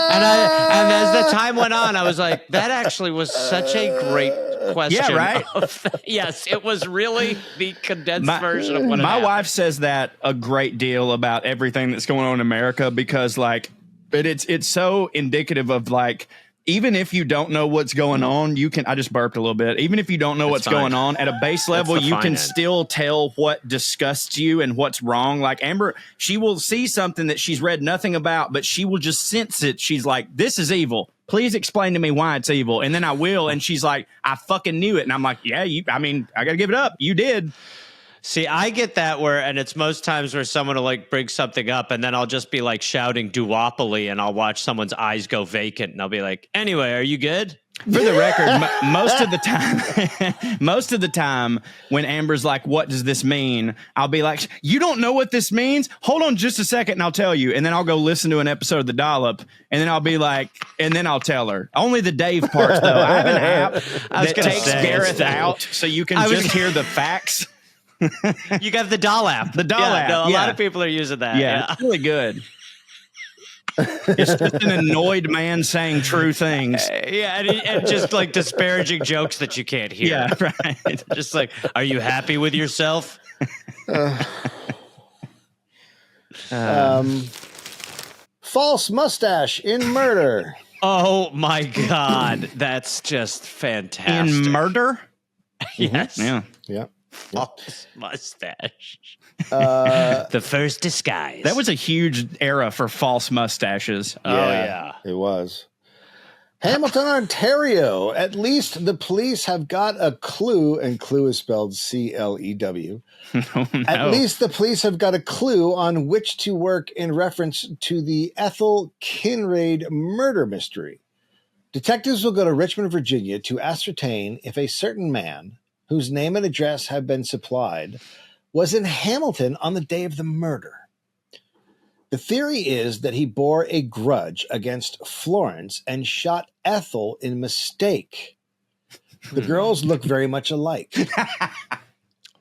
And as the time went on, I was like, that actually was such a great question. Yeah, right? Yes, it was really the condensed version of what my wife says that a great deal about everything that's going on in America because, like, but it's so indicative of like even if you don't know what's going on, you can. I just burped a little bit. Even if you don't know what's going on at a base level, you can still tell what disgusts you and what's wrong. Like Amber, she will see something that she's read nothing about, but she will just sense it. She's like, "This is evil. Please explain to me why it's evil." And then I will, and she's like, "I fucking knew it." And I'm like, "Yeah, I gotta give it up. You did." See, I get that and it's most times where someone will like bring something up and then I'll just be like shouting duopoly and I'll watch someone's eyes go vacant and I'll be like, anyway, are you good? For the record, most of the time when Amber's like, what does this mean? I'll be like, you don't know what this means? Hold on just a second and I'll tell you. And then I'll go listen to an episode of the Dollop and then I'll be like, and then I'll tell her. Only the Dave parts though. I have an app that takes Gareth out so you can just hear the facts. You got the Dollop. The Dollop. No, a lot of people are using that. Yeah. It's really good. It's just an annoyed man saying true things. And just like disparaging jokes that you can't hear. Yeah, right. Just like, are you happy with yourself? False mustache in murder. Oh my God. That's just fantastic. In murder? Yes. Yeah. Yeah. False mustache. The first disguise. That was a huge era for false mustaches. It was. Hamilton, Ontario. At least the police have got a clue, and clue is spelled C-L-E-W. Oh, no. At least the police have got a clue on which to work in reference to the Ethel Kinraid murder mystery. Detectives will go to Richmond, Virginia to ascertain if a certain man, whose name and address have been supplied, was in Hamilton on the day of the murder. The theory is that he bore a grudge against Florence and shot Ethel in mistake. The girls look very much alike. A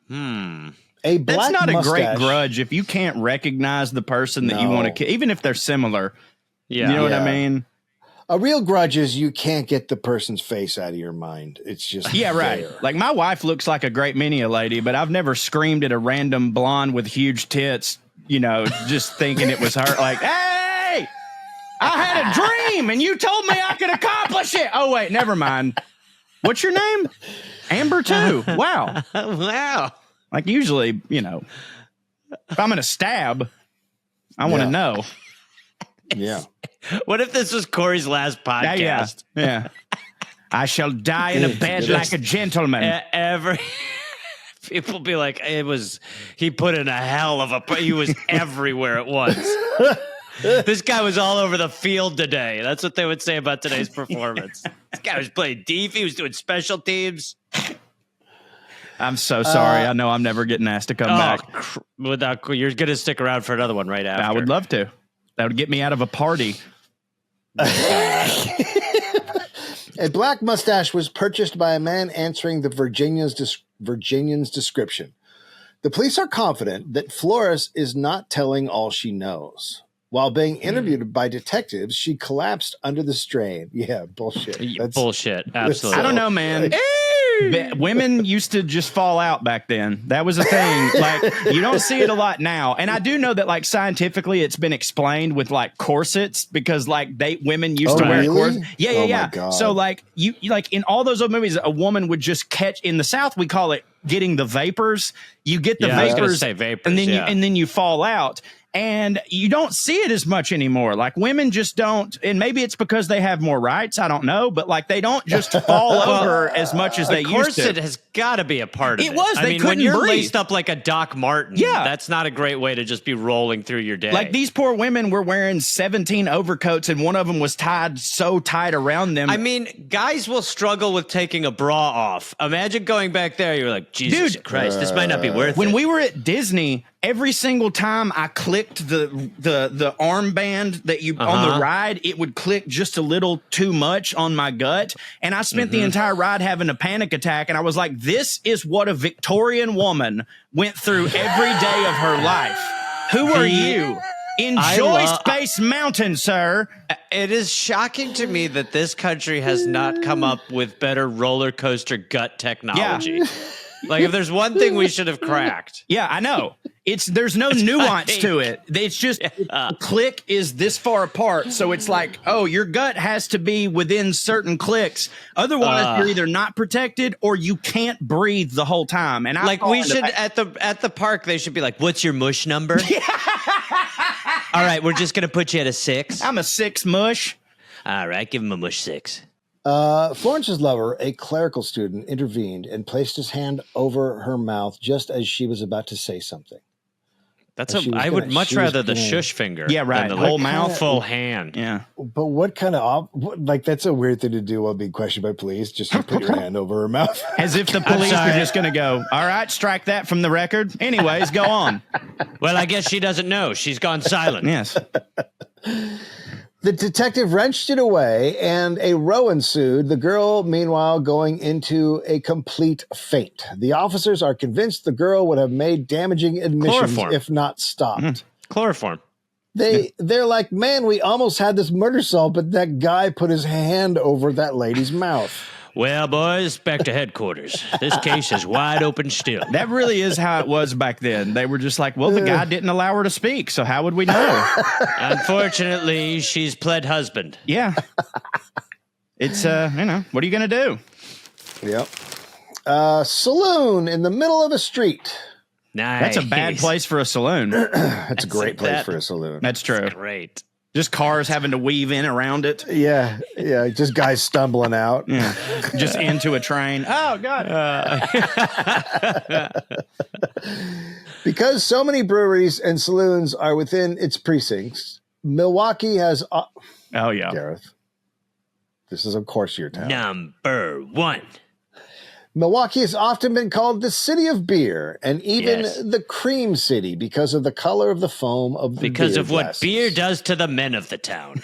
black That's not mustache, a great grudge if you can't recognize the person that you want to kill, even if they're similar. Yeah. You know what I mean? A real grudge is you can't get the person's face out of your mind. It's just right. there. Like my wife looks like a great many a lady, but I've never screamed at a random blonde with huge tits, just thinking it was her. Like, hey, I had a dream and you told me I could accomplish it. Oh, wait, never mind. What's your name? Amber too. Wow. Wow. Like usually, if I'm going to stab, I want to know. Yeah. What if this was Corey's last podcast? Yeah. I shall die in a bed like a gentleman. People be like, he put in a hell of he was everywhere at once. This guy was all over the field today. That's what they would say about today's performance. This guy was playing deep. He was doing special teams. I'm so sorry. I know I'm never getting asked to come back. You're going to stick around for another one right after. I would love to. That would get me out of a party. A black mustache was purchased by a man answering the Virginian's description. The police are confident that Flores is not telling all she knows. While being interviewed by detectives, she collapsed under the strain. Yeah, bullshit. Bullshit. Absolutely. I don't know, man. Women used to just fall out back then. That was a thing. Like, you don't see it a lot now. And I do know that, like, scientifically it's been explained with, like, corsets because, like, women used to wear corsets. Yeah. God. So, like, you like, in all those old movies, a woman would just catch, in the South, we call it getting the vapors. You get the vapors, I was gonna say vapors, and then you fall out. And you don't see it as much anymore. Like women just don't, and maybe it's because they have more rights. I don't know, but like they don't just fall over as much as they used to. Corset has got to be a part of it. It was. I mean, when you're laced up like a Doc Martin, that's not a great way to just be rolling through your day. Like these poor women were wearing 17 overcoats, and one of them was tied so tight around them. I mean, guys will struggle with taking a bra off. Imagine going back there. You're like, Jesus Christ, this might not be worth it. When we were at Disney, every single time I clicked the armband that you on the ride, it would click just a little too much on my gut. And I spent the entire ride having a panic attack. And I was like, this is what a Victorian woman went through every day of her life. Who are you? Enjoy Space Mountain, sir. It is shocking to me that this country has not come up with better roller coaster gut technology. Like if there's one thing we should have cracked. Yeah, I know. there's no nuance to it. It's just the click is this far apart. So it's like, oh, your gut has to be within certain clicks. Otherwise, you're either not protected or you can't breathe the whole time. And like we should at the park, they should be like, "What's your mush number?" All right, we're just gonna put you at a 6. I'm a 6 mush. All right, give him a mush 6. Florence's lover, a clerical student, intervened and placed his hand over her mouth just as she was about to say something. I would much rather the shush finger. Yeah, right. Than The whole mouth, full hand. Yeah. But what kind of that's a weird thing to do while being questioned by police. Just to put your hand over her mouth, as if the police are just going to go, "All right, strike that from the record." Anyways, go on. Well, I guess she doesn't know. She's gone silent. Yes. The detective wrenched it away, and a row ensued, the girl, meanwhile, going into a complete faint. The officers are convinced the girl would have made damaging admissions if not stopped. Chloroform. They're like, man, we almost had this murder solved, but that guy put his hand over that lady's mouth. Well, boys, back to headquarters. This case is wide open still. That really is how it was back then. They were just like, well, the guy didn't allow her to speak, so how would we know? Unfortunately, she's pled husband. Yeah. It's, what are you going to do? Yep. Saloon in the middle of a street. Nice. That's a bad place for a saloon. That's a great place for a saloon. That's true. That's great. Just cars having to weave in around it. Yeah. Just guys stumbling out. Yeah. Just into a train. Oh, God. Because so many breweries and saloons are within its precincts, Milwaukee has... oh, yeah. Gareth. This is, of course, your town. Number 1. Milwaukee has often been called the city of beer and even the cream city because of the color of the foam of the Because beer of what glasses. beer does to the men of the town.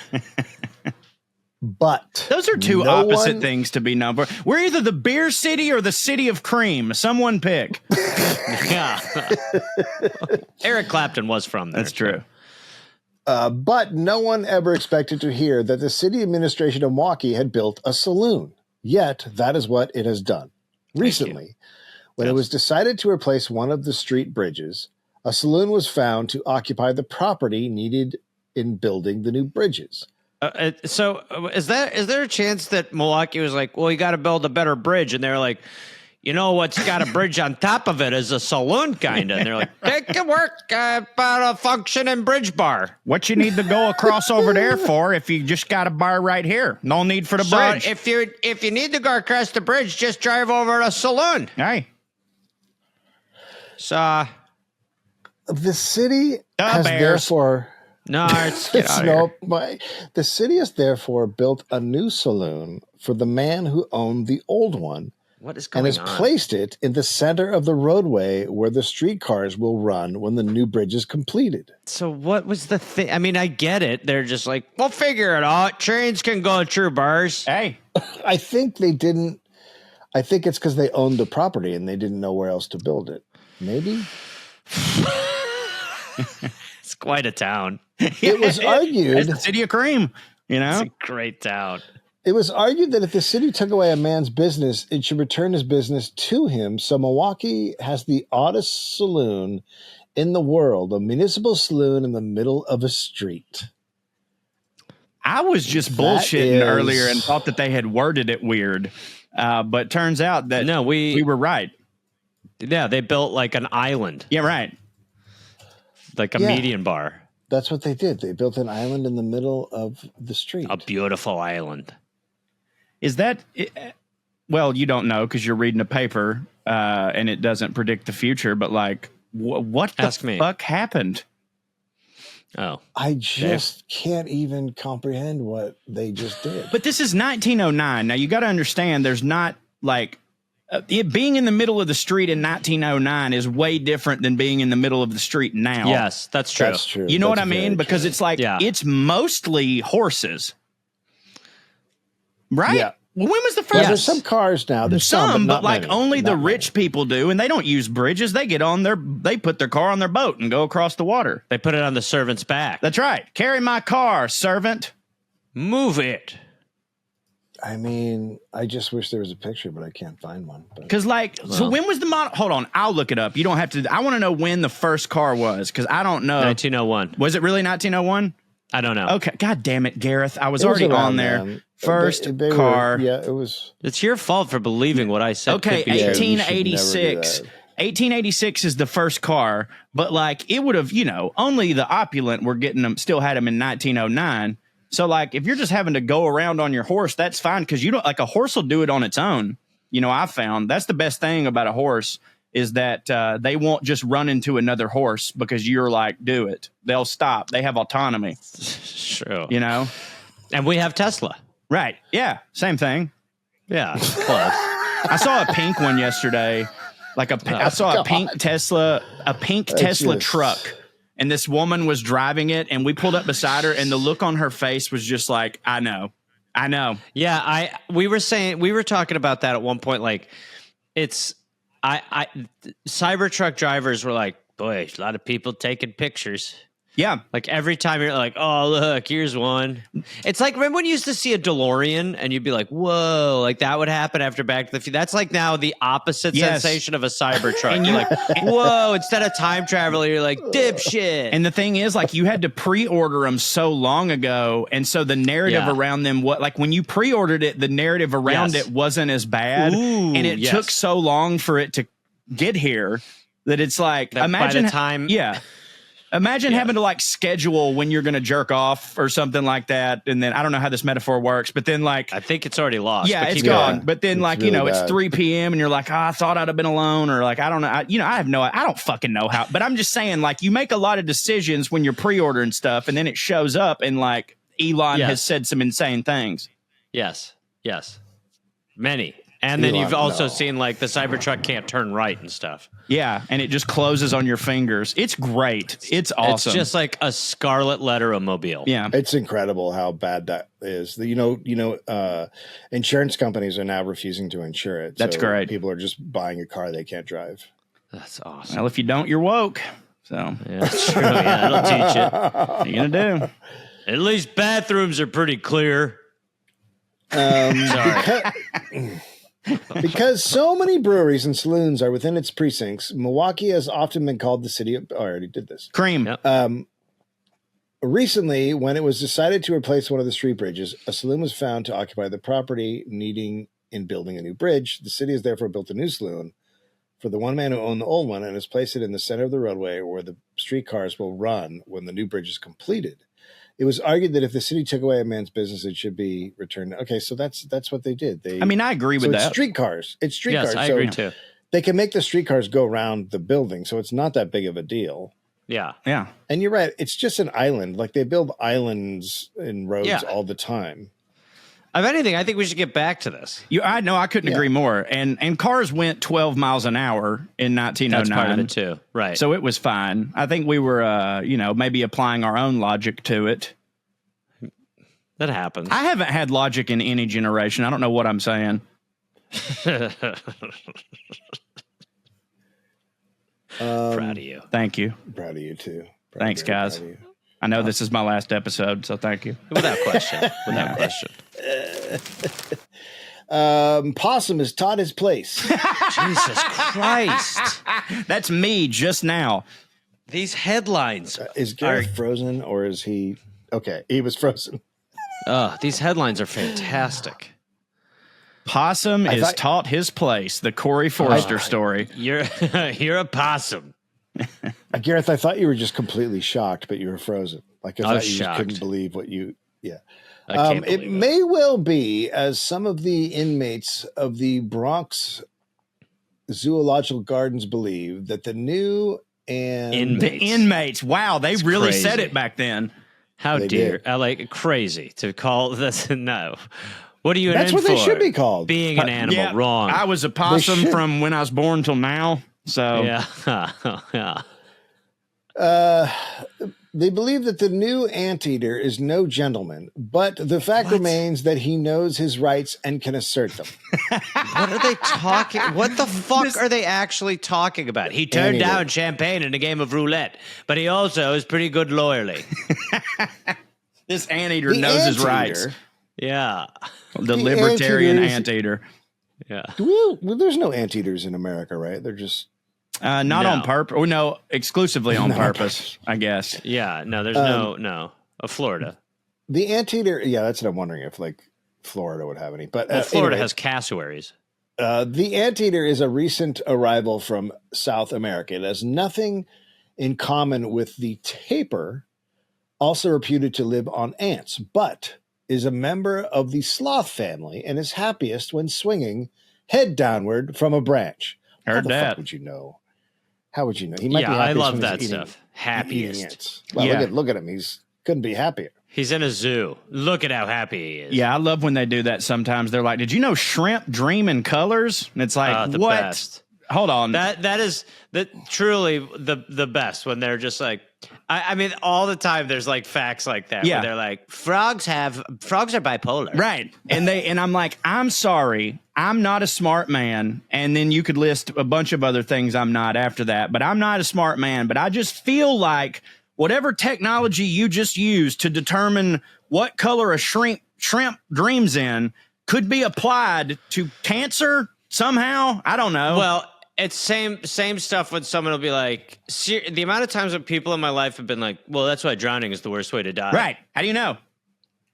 But those are two opposite things to be known for. We're either the beer city or the city of cream. Someone pick. Yeah. Eric Clapton was from there. That's true. But no one ever expected to hear that the city administration of Milwaukee had built a saloon. Yet that is what it has done. Recently, when it was decided to replace one of the street bridges, a saloon was found to occupy the property needed in building the new bridges. So is there a chance that Milwaukee was like, well, you got to build a better bridge? And they're like, you know what's got a bridge on top of it is a saloon, kind of. And they're like, it can work about a functioning bridge bar. What you need to go across over there for if you just got a bar right here? No need for the bridge. If you need to go across the bridge, just drive over to a saloon. Hey. So the city has therefore... No, the city has therefore built a new saloon for the man who owned the old one. What is going on? And has placed it in the center of the roadway where the streetcars will run when the new bridge is completed. So what was the thing? I mean, I get it. They're just like, we'll figure it out. Trains can go through bars. Hey. I think they didn't. I think it's because they owned the property and they didn't know where else to build it. Maybe. It's quite a town. It was argued. It's the city of cream, It's a great town. It was argued that if the city took away a man's business, it should return his business to him. So Milwaukee has the oddest saloon in the world, a municipal saloon in the middle of a street. I was just bullshitting earlier and thought that they had worded it weird. But turns out that we were right. Yeah, they built like an island. Yeah, right. Like a median bar. That's what they did. They built an island in the middle of the street. A beautiful island. Is that... Well, you don't know because you're reading a paper and it doesn't predict the future, but like, what the fuck happened? Oh. I just can't even comprehend what they just did. But this is 1909. Now, you got to understand there's not like... it being in the middle of the street in 1909 is way different than being in the middle of the street now. Yes, that's true. That's true. You know That's what I mean? Because it's like, it's mostly horses. Right? Yeah. Well, when was the first? Well, there's some cars now. There's some, but like many. only the Not rich people do, and they don't use bridges. They get on they put their car on their boat and go across the water. They put it on the servant's back. That's right. Carry my car, servant. Move it. I mean, I just wish there was a picture, but I can't find one. Because, so when was the model? Hold on, I'll look it up. You don't have to. I want to know when the first car was, because I don't know. 1901. Was it really 1901? I don't know. Okay, God damn it, Gareth. I was already on there. Then. First car. Yeah, it was. It's your fault for believing what I said. Okay, could be true. 1886. 1886 is the first car, but it would have, only the opulent were getting them, still had them in 1909. So, if you're just having to go around on your horse, that's fine, because you don't, a horse will do it on its own. I found that's the best thing about a horse is that they won't just run into another horse because you're do it. They'll stop. They have autonomy. True. And we have Tesla. Right. Yeah. Same thing. Yeah. Close. I saw a pink one yesterday. I saw a pink Tesla, truck. And this woman was driving it, and we pulled up beside her, and the look on her face was just I know. Yeah, we were talking about that at one point. Cybertruck drivers were like, boy, a lot of people taking pictures. Yeah. Every time you're like, oh, look, here's one. It's remember when you used to see a DeLorean and you'd be like, whoa, that would happen after Back to the Future. That's now the opposite sensation of a Cybertruck. And you're like, whoa, instead of time travel, you're like, dipshit. And the thing is, you had to pre-order them so long ago. And so the narrative around them, when you pre-ordered it, the narrative around it wasn't as bad. Ooh, and it took so long for it to get here that it's imagine by the time. Yeah. Imagine having to schedule when you're going to jerk off or something like that. And then I don't know how this metaphor works, but then I think it's already lost. Yeah, it's gone. But then it's really it's bad. 3 p.m. and you're like, I thought I'd have been alone, or I don't know. I don't fucking know how, but I'm just saying you make a lot of decisions when you're pre-ordering stuff and then it shows up and Elon has said some insane things. Yes. Many. And then you've also seen the Cybertruck can't turn right and stuff. Yeah, and it just closes on your fingers. It's great. It's awesome. It's just a scarlet letter mobile. Yeah. It's incredible how bad that is. Insurance companies are now refusing to insure it. That's great. People are just buying a car they can't drive. That's awesome. Well, if you don't, you're woke. So yeah, that's true. Yeah, it'll teach you. What are you going to do? At least bathrooms are pretty clear. Sorry. Because so many breweries and saloons are within its precincts, Milwaukee has often been called the city of... Oh, I already did this. Cream. Yep. Recently, when it was decided to replace one of the street bridges, a saloon was found to occupy the property needing in building a new bridge. The city has therefore built a new saloon for the one man who owned the old one and has placed it in the center of the roadway where the streetcars will run when the new bridge is completed. It was argued that if the city took away a man's business, it should be returned. Okay, so that's what they did. I agree with that. It's streetcars. It's streetcars. Yes, I agree too. They can make the streetcars go around the building, so it's not that big of a deal. Yeah. Yeah. And you're right. It's just an island. They build islands in roads all the time. If anything, I think we should get back to this. I couldn't agree more. And cars went 12 miles an hour in 1909. That's part of it too. Right. So it was fine. I think we were, maybe applying our own logic to it. That happens. I haven't had logic in any generation. I don't know what I'm saying. Proud of you. Thank you. Proud of you too. Thanks, guys. I know this is my last episode, so thank you. Without question. Without question. Possum has taught his place. Jesus Christ. That's me just now. These headlines. Is Gareth frozen or is he... Okay, he was frozen. These headlines are fantastic. Possum is taught his place. The Corey Forrester story. You're a possum. Gareth, I thought you were just completely shocked, but you were frozen. I thought you just couldn't believe what you... Yeah. I can't believe it may well be, as some of the inmates of the Bronx Zoological Gardens believe, that the new and... The inmates. Wow, they really crazy. said it back then. How dare... crazy to call this... No. What are you That's what for? they should be called. Being an animal. Yeah, wrong. I was a possum from when I was born till now. So yeah. They believe that the new anteater is no gentleman, but the fact remains that he knows his rights and can assert them. What are they talking? What the fuck are they actually talking about? He turned down champagne in a game of roulette, but he also is pretty good lawyerly. This anteater knows his rights. Yeah. The libertarian anteaters- anteater. Yeah. Well, there's no anteaters in America, right? They're just Not on purpose. Or no, exclusively on purpose, I guess. Yeah. No, there's no. Florida. the anteater. Yeah, that's what I'm wondering if like Florida would have any. But Florida anyway, has cassowaries. The anteater is a recent arrival from South America. It has nothing in common with the tapir, also reputed to live on ants, but is a member of the sloth family and is happiest when swinging head downward from a branch. How the fuck would you know? How would you know? He might be I happiest love when that he's stuff. eating Happiest. ants. Well, look at him. He's couldn't be happier. He's in a zoo. Look at how happy he is. Yeah, I love when they do that sometimes. They're like, did you know shrimp dream in colors? And it's like, The what? best. Hold on. That is truly the best when they're just like, I mean, all the time there's like facts like that. Yeah. Where they're like, frogs are bipolar. Right. And I'm like, I'm sorry, I'm not a smart man. And then you could list a bunch of other things I'm not after that, but I'm not a smart man. But I just feel like whatever technology you just used to determine what color a shrimp dreams in could be applied to cancer somehow. I don't know. Well, it's same stuff when someone will be like, the amount of times that people in my life have been like, well, that's why drowning is the worst way to die. Right. How do you know?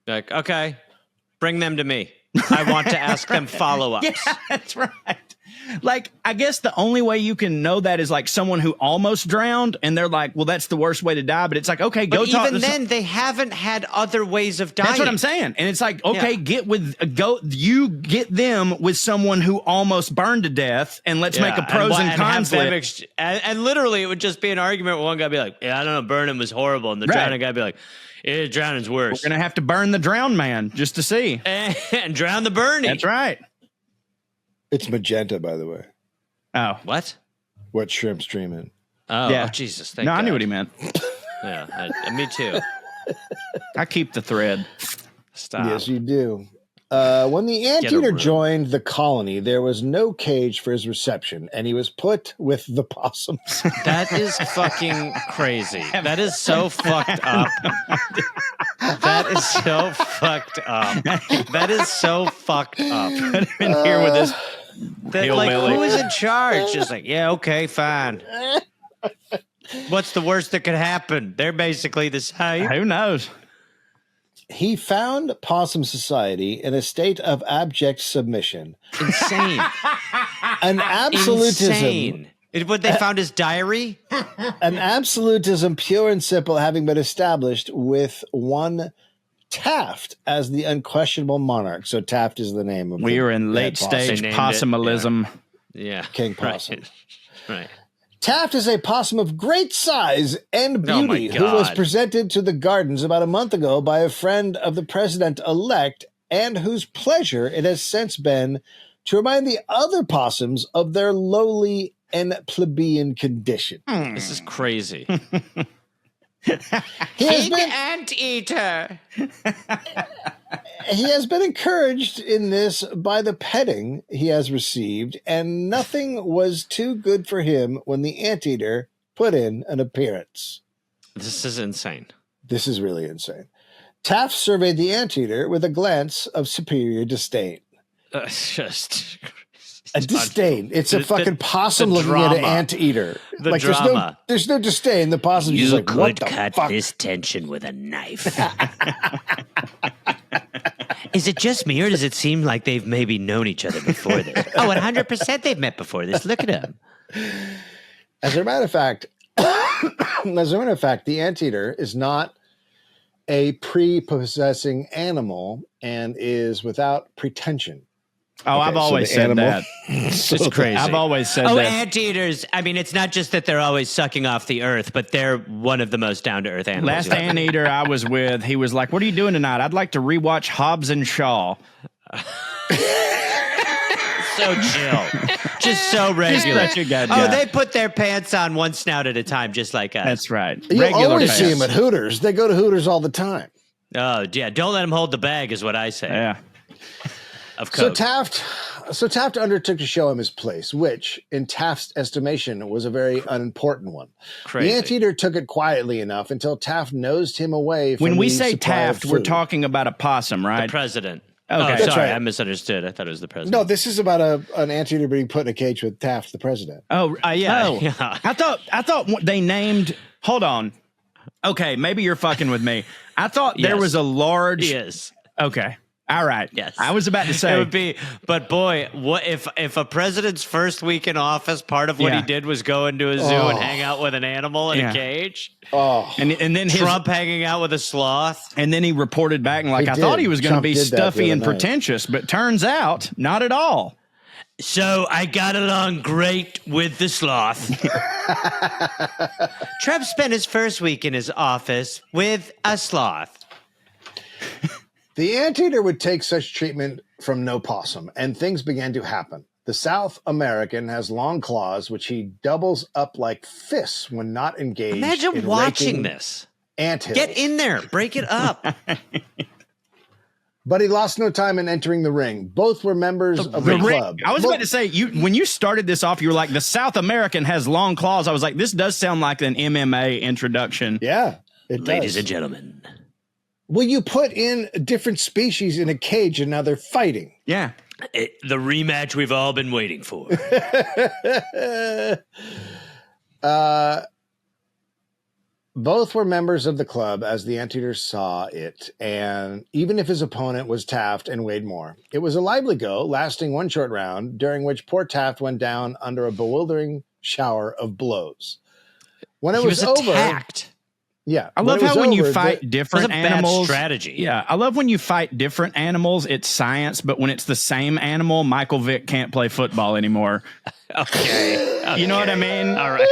Like, okay, bring them to me. I want to ask them follow-ups. Yeah, that's right. Like, I guess the only way you can know that is like someone who almost drowned and they're like, well, that's the worst way to die. But it's like, okay, go talk to even then, they haven't had other ways of dying. That's what I'm saying. And it's like, okay, get them with someone who almost burned to death and let's make a pros and cons list. And literally, it would just be an argument where one guy would be like, yeah, I don't know, burning was horrible. And the drowning guy would be like, yeah, drowning's worse. We're going to have to burn the drowned man just to see. And drown the burning. That's right. It's magenta, by the way. Oh. What? What shrimp's dreaming? Oh, Yeah. oh, Jesus. Thank No, God. I knew what he meant. Yeah, me too. I keep the thread. Stop. Yes, you do. When the anteater joined the colony, there was no cage for his reception, and he was put with the possums. That is fucking crazy. That is so fucked up. That is so fucked up. That is so fucked up. In here with this Like, who is in charge? Just like, yeah, okay, fine. What's the worst that could happen? They're basically the same. Who knows? He found Possum Society in a state of abject submission. Insane. An absolutism. Insane. What they found his diary? An absolutism pure and simple having been established with one Taft as the unquestionable monarch. So Taft is the name of We the are in late possum. stage possumalism. Yeah. King Possum. Right. Taft is a possum of great size and beauty who was presented to the gardens about a month ago by a friend of the president-elect and whose pleasure it has since been to remind the other possums of their lowly and plebeian condition. This is crazy. King anteater. He has been encouraged in this by the petting he has received, and nothing was too good for him when the anteater put in an appearance. This is insane. This is really insane. Taft surveyed the anteater with a glance of superior disdain. Just a disdain. It's a fucking possum looking at an anteater. The like drama. There's no disdain. The possum's just like, what the fuck? This tension with a knife. Is it just me, or does it seem like they've maybe known each other before this? Oh, 100% they've met before this. Look at them. As a matter of fact, the anteater is not a prepossessing animal and is without pretension. Oh, I've always said that. It's crazy. I've always said that. Oh, anteaters. I mean, it's not just that they're always sucking off the earth, but they're one of the most down-to-earth animals. Last anteater I was with, he was like, what are you doing tonight? I'd like to rewatch Hobbs and Shaw. So chill. Just so regular. They put their pants on one snout at a time, just like us. That's right. You Regular always pants. see them at Hooters. They go to Hooters all the time. Oh, yeah. Don't let them hold the bag is what I say. Yeah. of So coke. Taft undertook to show him his place, which, in Taft's estimation, was a very unimportant one. Crazy. The anteater took it quietly enough until Taft nosed him away from When we the say supply of Taft, we're food. talking about a possum, right? The president. Okay. Oh, That's sorry, right. I misunderstood. I thought it was the president. No, this is about an anteater being put in a cage with Taft, the president. Oh, yeah, oh. yeah. I thought they named. Hold on. Okay, maybe you're fucking with me. I thought there Yes. was a large. Yes. Okay. All right. Yes. I was about to say. It would be, but boy, what if a president's first week in office, part of what he did was go into a zoo and hang out with an animal in a cage? Oh, and then Trump hanging out with a sloth. And then he reported back and like, I thought he was going to be stuffy and pretentious, but turns out not at all. So I got along great with the sloth. Trump spent his first week in his office with a sloth. the anteater would take such treatment from no possum, and things began to happen. The South American has long claws, which he doubles up like fists when not engaged. Imagine in watching raking this. Anthills. Get in there. Break it up. But he lost no time in entering the ring. Both were members of the club. I was about to say, when you started this off, you were like, the South American has long claws. I was like, this does sound like an MMA introduction. Yeah, it does. Ladies and gentlemen. Well, you put in different species in a cage and now they're fighting. Yeah. The rematch we've all been waiting for. Both were members of the club as the anteater saw it, and even if his opponent was Taft and weighed more. It was a lively go, lasting one short round, during which poor Taft went down under a bewildering shower of blows. When it was over, attacked. Yeah. I love how when you fight different That's a bad animals. strategy. Yeah. I love when you fight different animals, it's science, but when it's the same animal, Michael Vick can't play football anymore. Okay. You know what I mean? All right.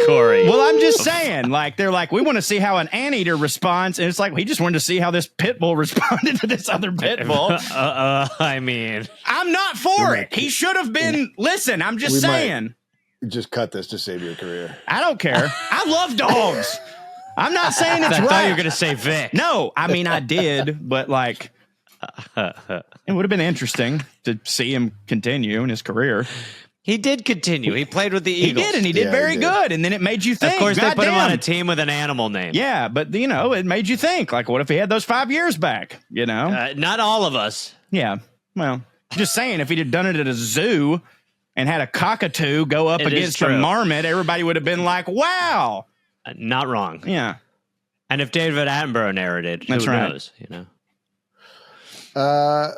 Corey. Well, I'm just saying, like, they're like, we want to see how an anteater responds. And it's like, he just wanted to see how this pit bull responded to this other pit bull. I mean, I'm not for it. He should have been. Listen, I'm just saying. Just cut this to save your career. I don't care. I love dogs. I'm not saying it's I right. thought you were going to say Vic. No, I mean, I did, but like, it would have been interesting to see him continue in his career. He did continue. He played with the Eagles. He did, and he did very good. And then it made you think. Of course, they put him on a goddamn. team with an animal name. Yeah, but, you know, it made you think, like, what if he had those 5 years back, you know? Not all of us. Yeah, well, just saying, if he'd have done it at a zoo and had a cockatoo go up against a marmot, everybody would have been like, wow. Not wrong. Yeah. And if David Attenborough narrated, That's who right. knows, you know?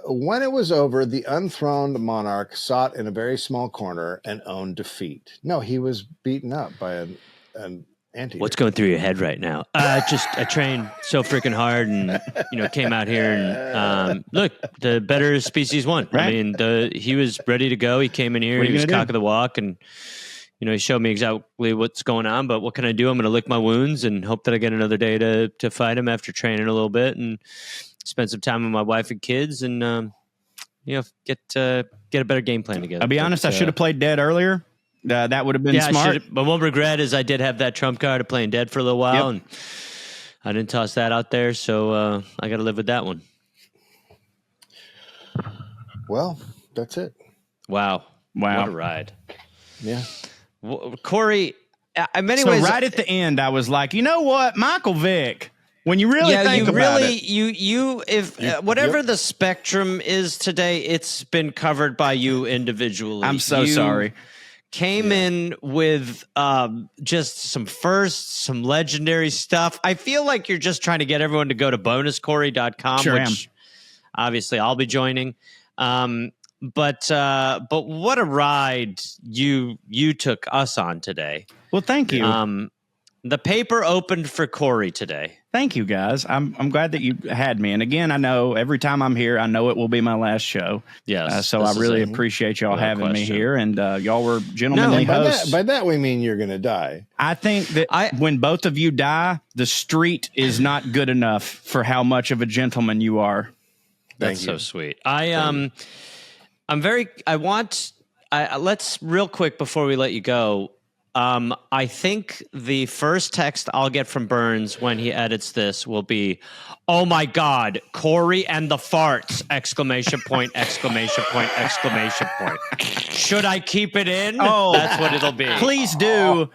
When it was over, the unthroned monarch sought in a very small corner and owned defeat. No, he was beaten up by an anteater. What's going through your head right now? I trained so freaking hard and, came out here and, look, the better species won. Right. I mean, he was ready to go. He came in here. He was cock of the walk and, he showed me exactly what's going on, but what can I do? I'm going to lick my wounds and hope that I get another day to fight him after training a little bit and spend some time with my wife and kids and, get a better game plan together. I'll be honest, I should have played dead earlier. That would have been smart. But one regret is I did have that trump card of playing dead for a little while, and I didn't toss that out there, so I got to live with that one. Well, that's it. Wow. What a ride. Yeah. Corey, in many ways, right at the end, I was like, you know what, Michael Vick. When you really think about it, whatever the spectrum is today, it's been covered by you individually. I'm so sorry. Came in with just some firsts, some legendary stuff. I feel like you're just trying to get everyone to go to bonuscorey.com, Sure which obviously I'll be joining. But what a ride you took us on today. Well, thank you. The paper opened for Corey today. Thank you, guys. I'm glad that you had me. And again, I know every time I'm here, I know it will be my last show. Yes. So I really appreciate y'all having me here. And y'all were gentlemanly hosts. By that we mean you're going to die. I think that when both of you die, the street is not good enough for how much of a gentleman you are. That's so sweet. Let's real quick before we let you go. I think the first text I'll get from Burns when he edits this will be, "Oh my God, Corey and the farts!" Exclamation point! Exclamation point! Exclamation point! Should I keep it in? Oh, that's what it'll be. Please do.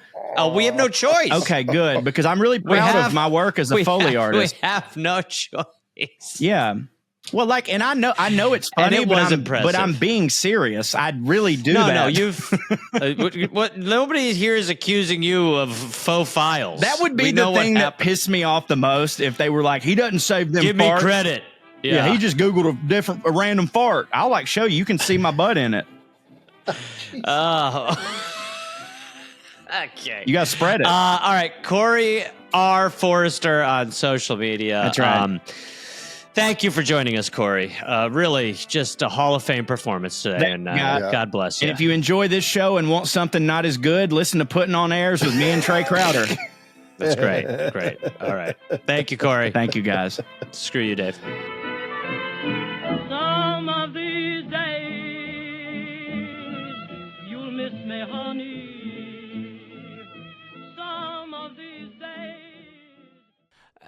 We have no choice. Okay, good, because I'm really proud of my work as a Foley artist. We have no choice. Yeah. Well, like, and I know it's funny, it was impressive. but I'm being serious. I really do that. No, you've what nobody here is accusing you of faux files. That would be the thing that pissed me off the most if they were like, he doesn't save them. Give farts. Me credit. Yeah, he just Googled a random fart. I'll show you. You can see my butt in it. Oh. Okay. You got to spread it. All right. Corey R. Forrester on social media. That's right. Thank you for joining us, Corey. Really, just a Hall of Fame performance today, and God bless you. And if you enjoy this show and want something not as good, listen to Putting on Airs with me and Trey Crowder. That's great. Great. All right. Thank you, Corey. Thank you, guys. Screw you, Dave. Some of these days you'll miss me, honey. Some of these days.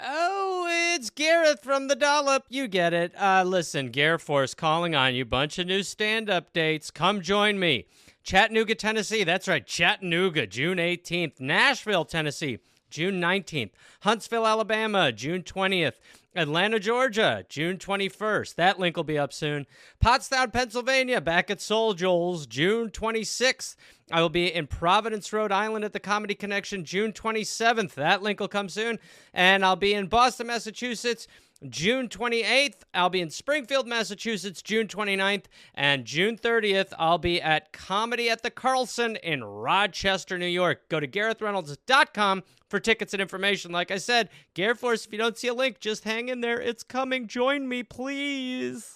Oh, it's Gareth from the Dollop. You get it. Listen, Gareth Forrest calling on you. Bunch of new stand-up dates. Come join me. Chattanooga, Tennessee. That's right, Chattanooga, June 18th. Nashville, Tennessee, June 19th. Huntsville, Alabama, June 20th. Atlanta, Georgia, June 21st. That link will be up soon. Pottstown, Pennsylvania, back at Soul Joel's, June 26th. I will be in Providence, Rhode Island at the Comedy Connection, June 27th. That link will come soon. And I'll be in Boston, Massachusetts, June 28th. I'll be in Springfield, Massachusetts, June 29th. And June 30th, I'll be at Comedy at the Carlson in Rochester, New York. Go to GarethReynolds.com for tickets and information. Like I said, Gareth Forrest, if you don't see a link, just hang in there. It's coming. Join me, please.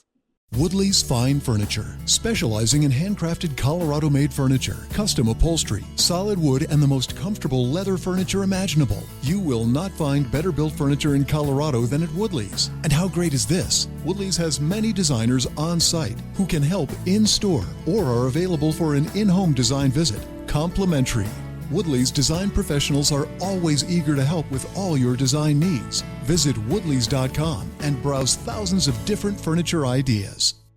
Woodley's Fine Furniture, specializing in handcrafted Colorado-made furniture, custom upholstery, solid wood, and the most comfortable leather furniture imaginable. You will not find better-built furniture in Colorado than at Woodley's. And how great is this? Woodley's has many designers on site who can help in-store or are available for an in-home design visit, complimentary. Woodley's design professionals are always eager to help with all your design needs. Visit woodleys.com and browse thousands of different furniture ideas.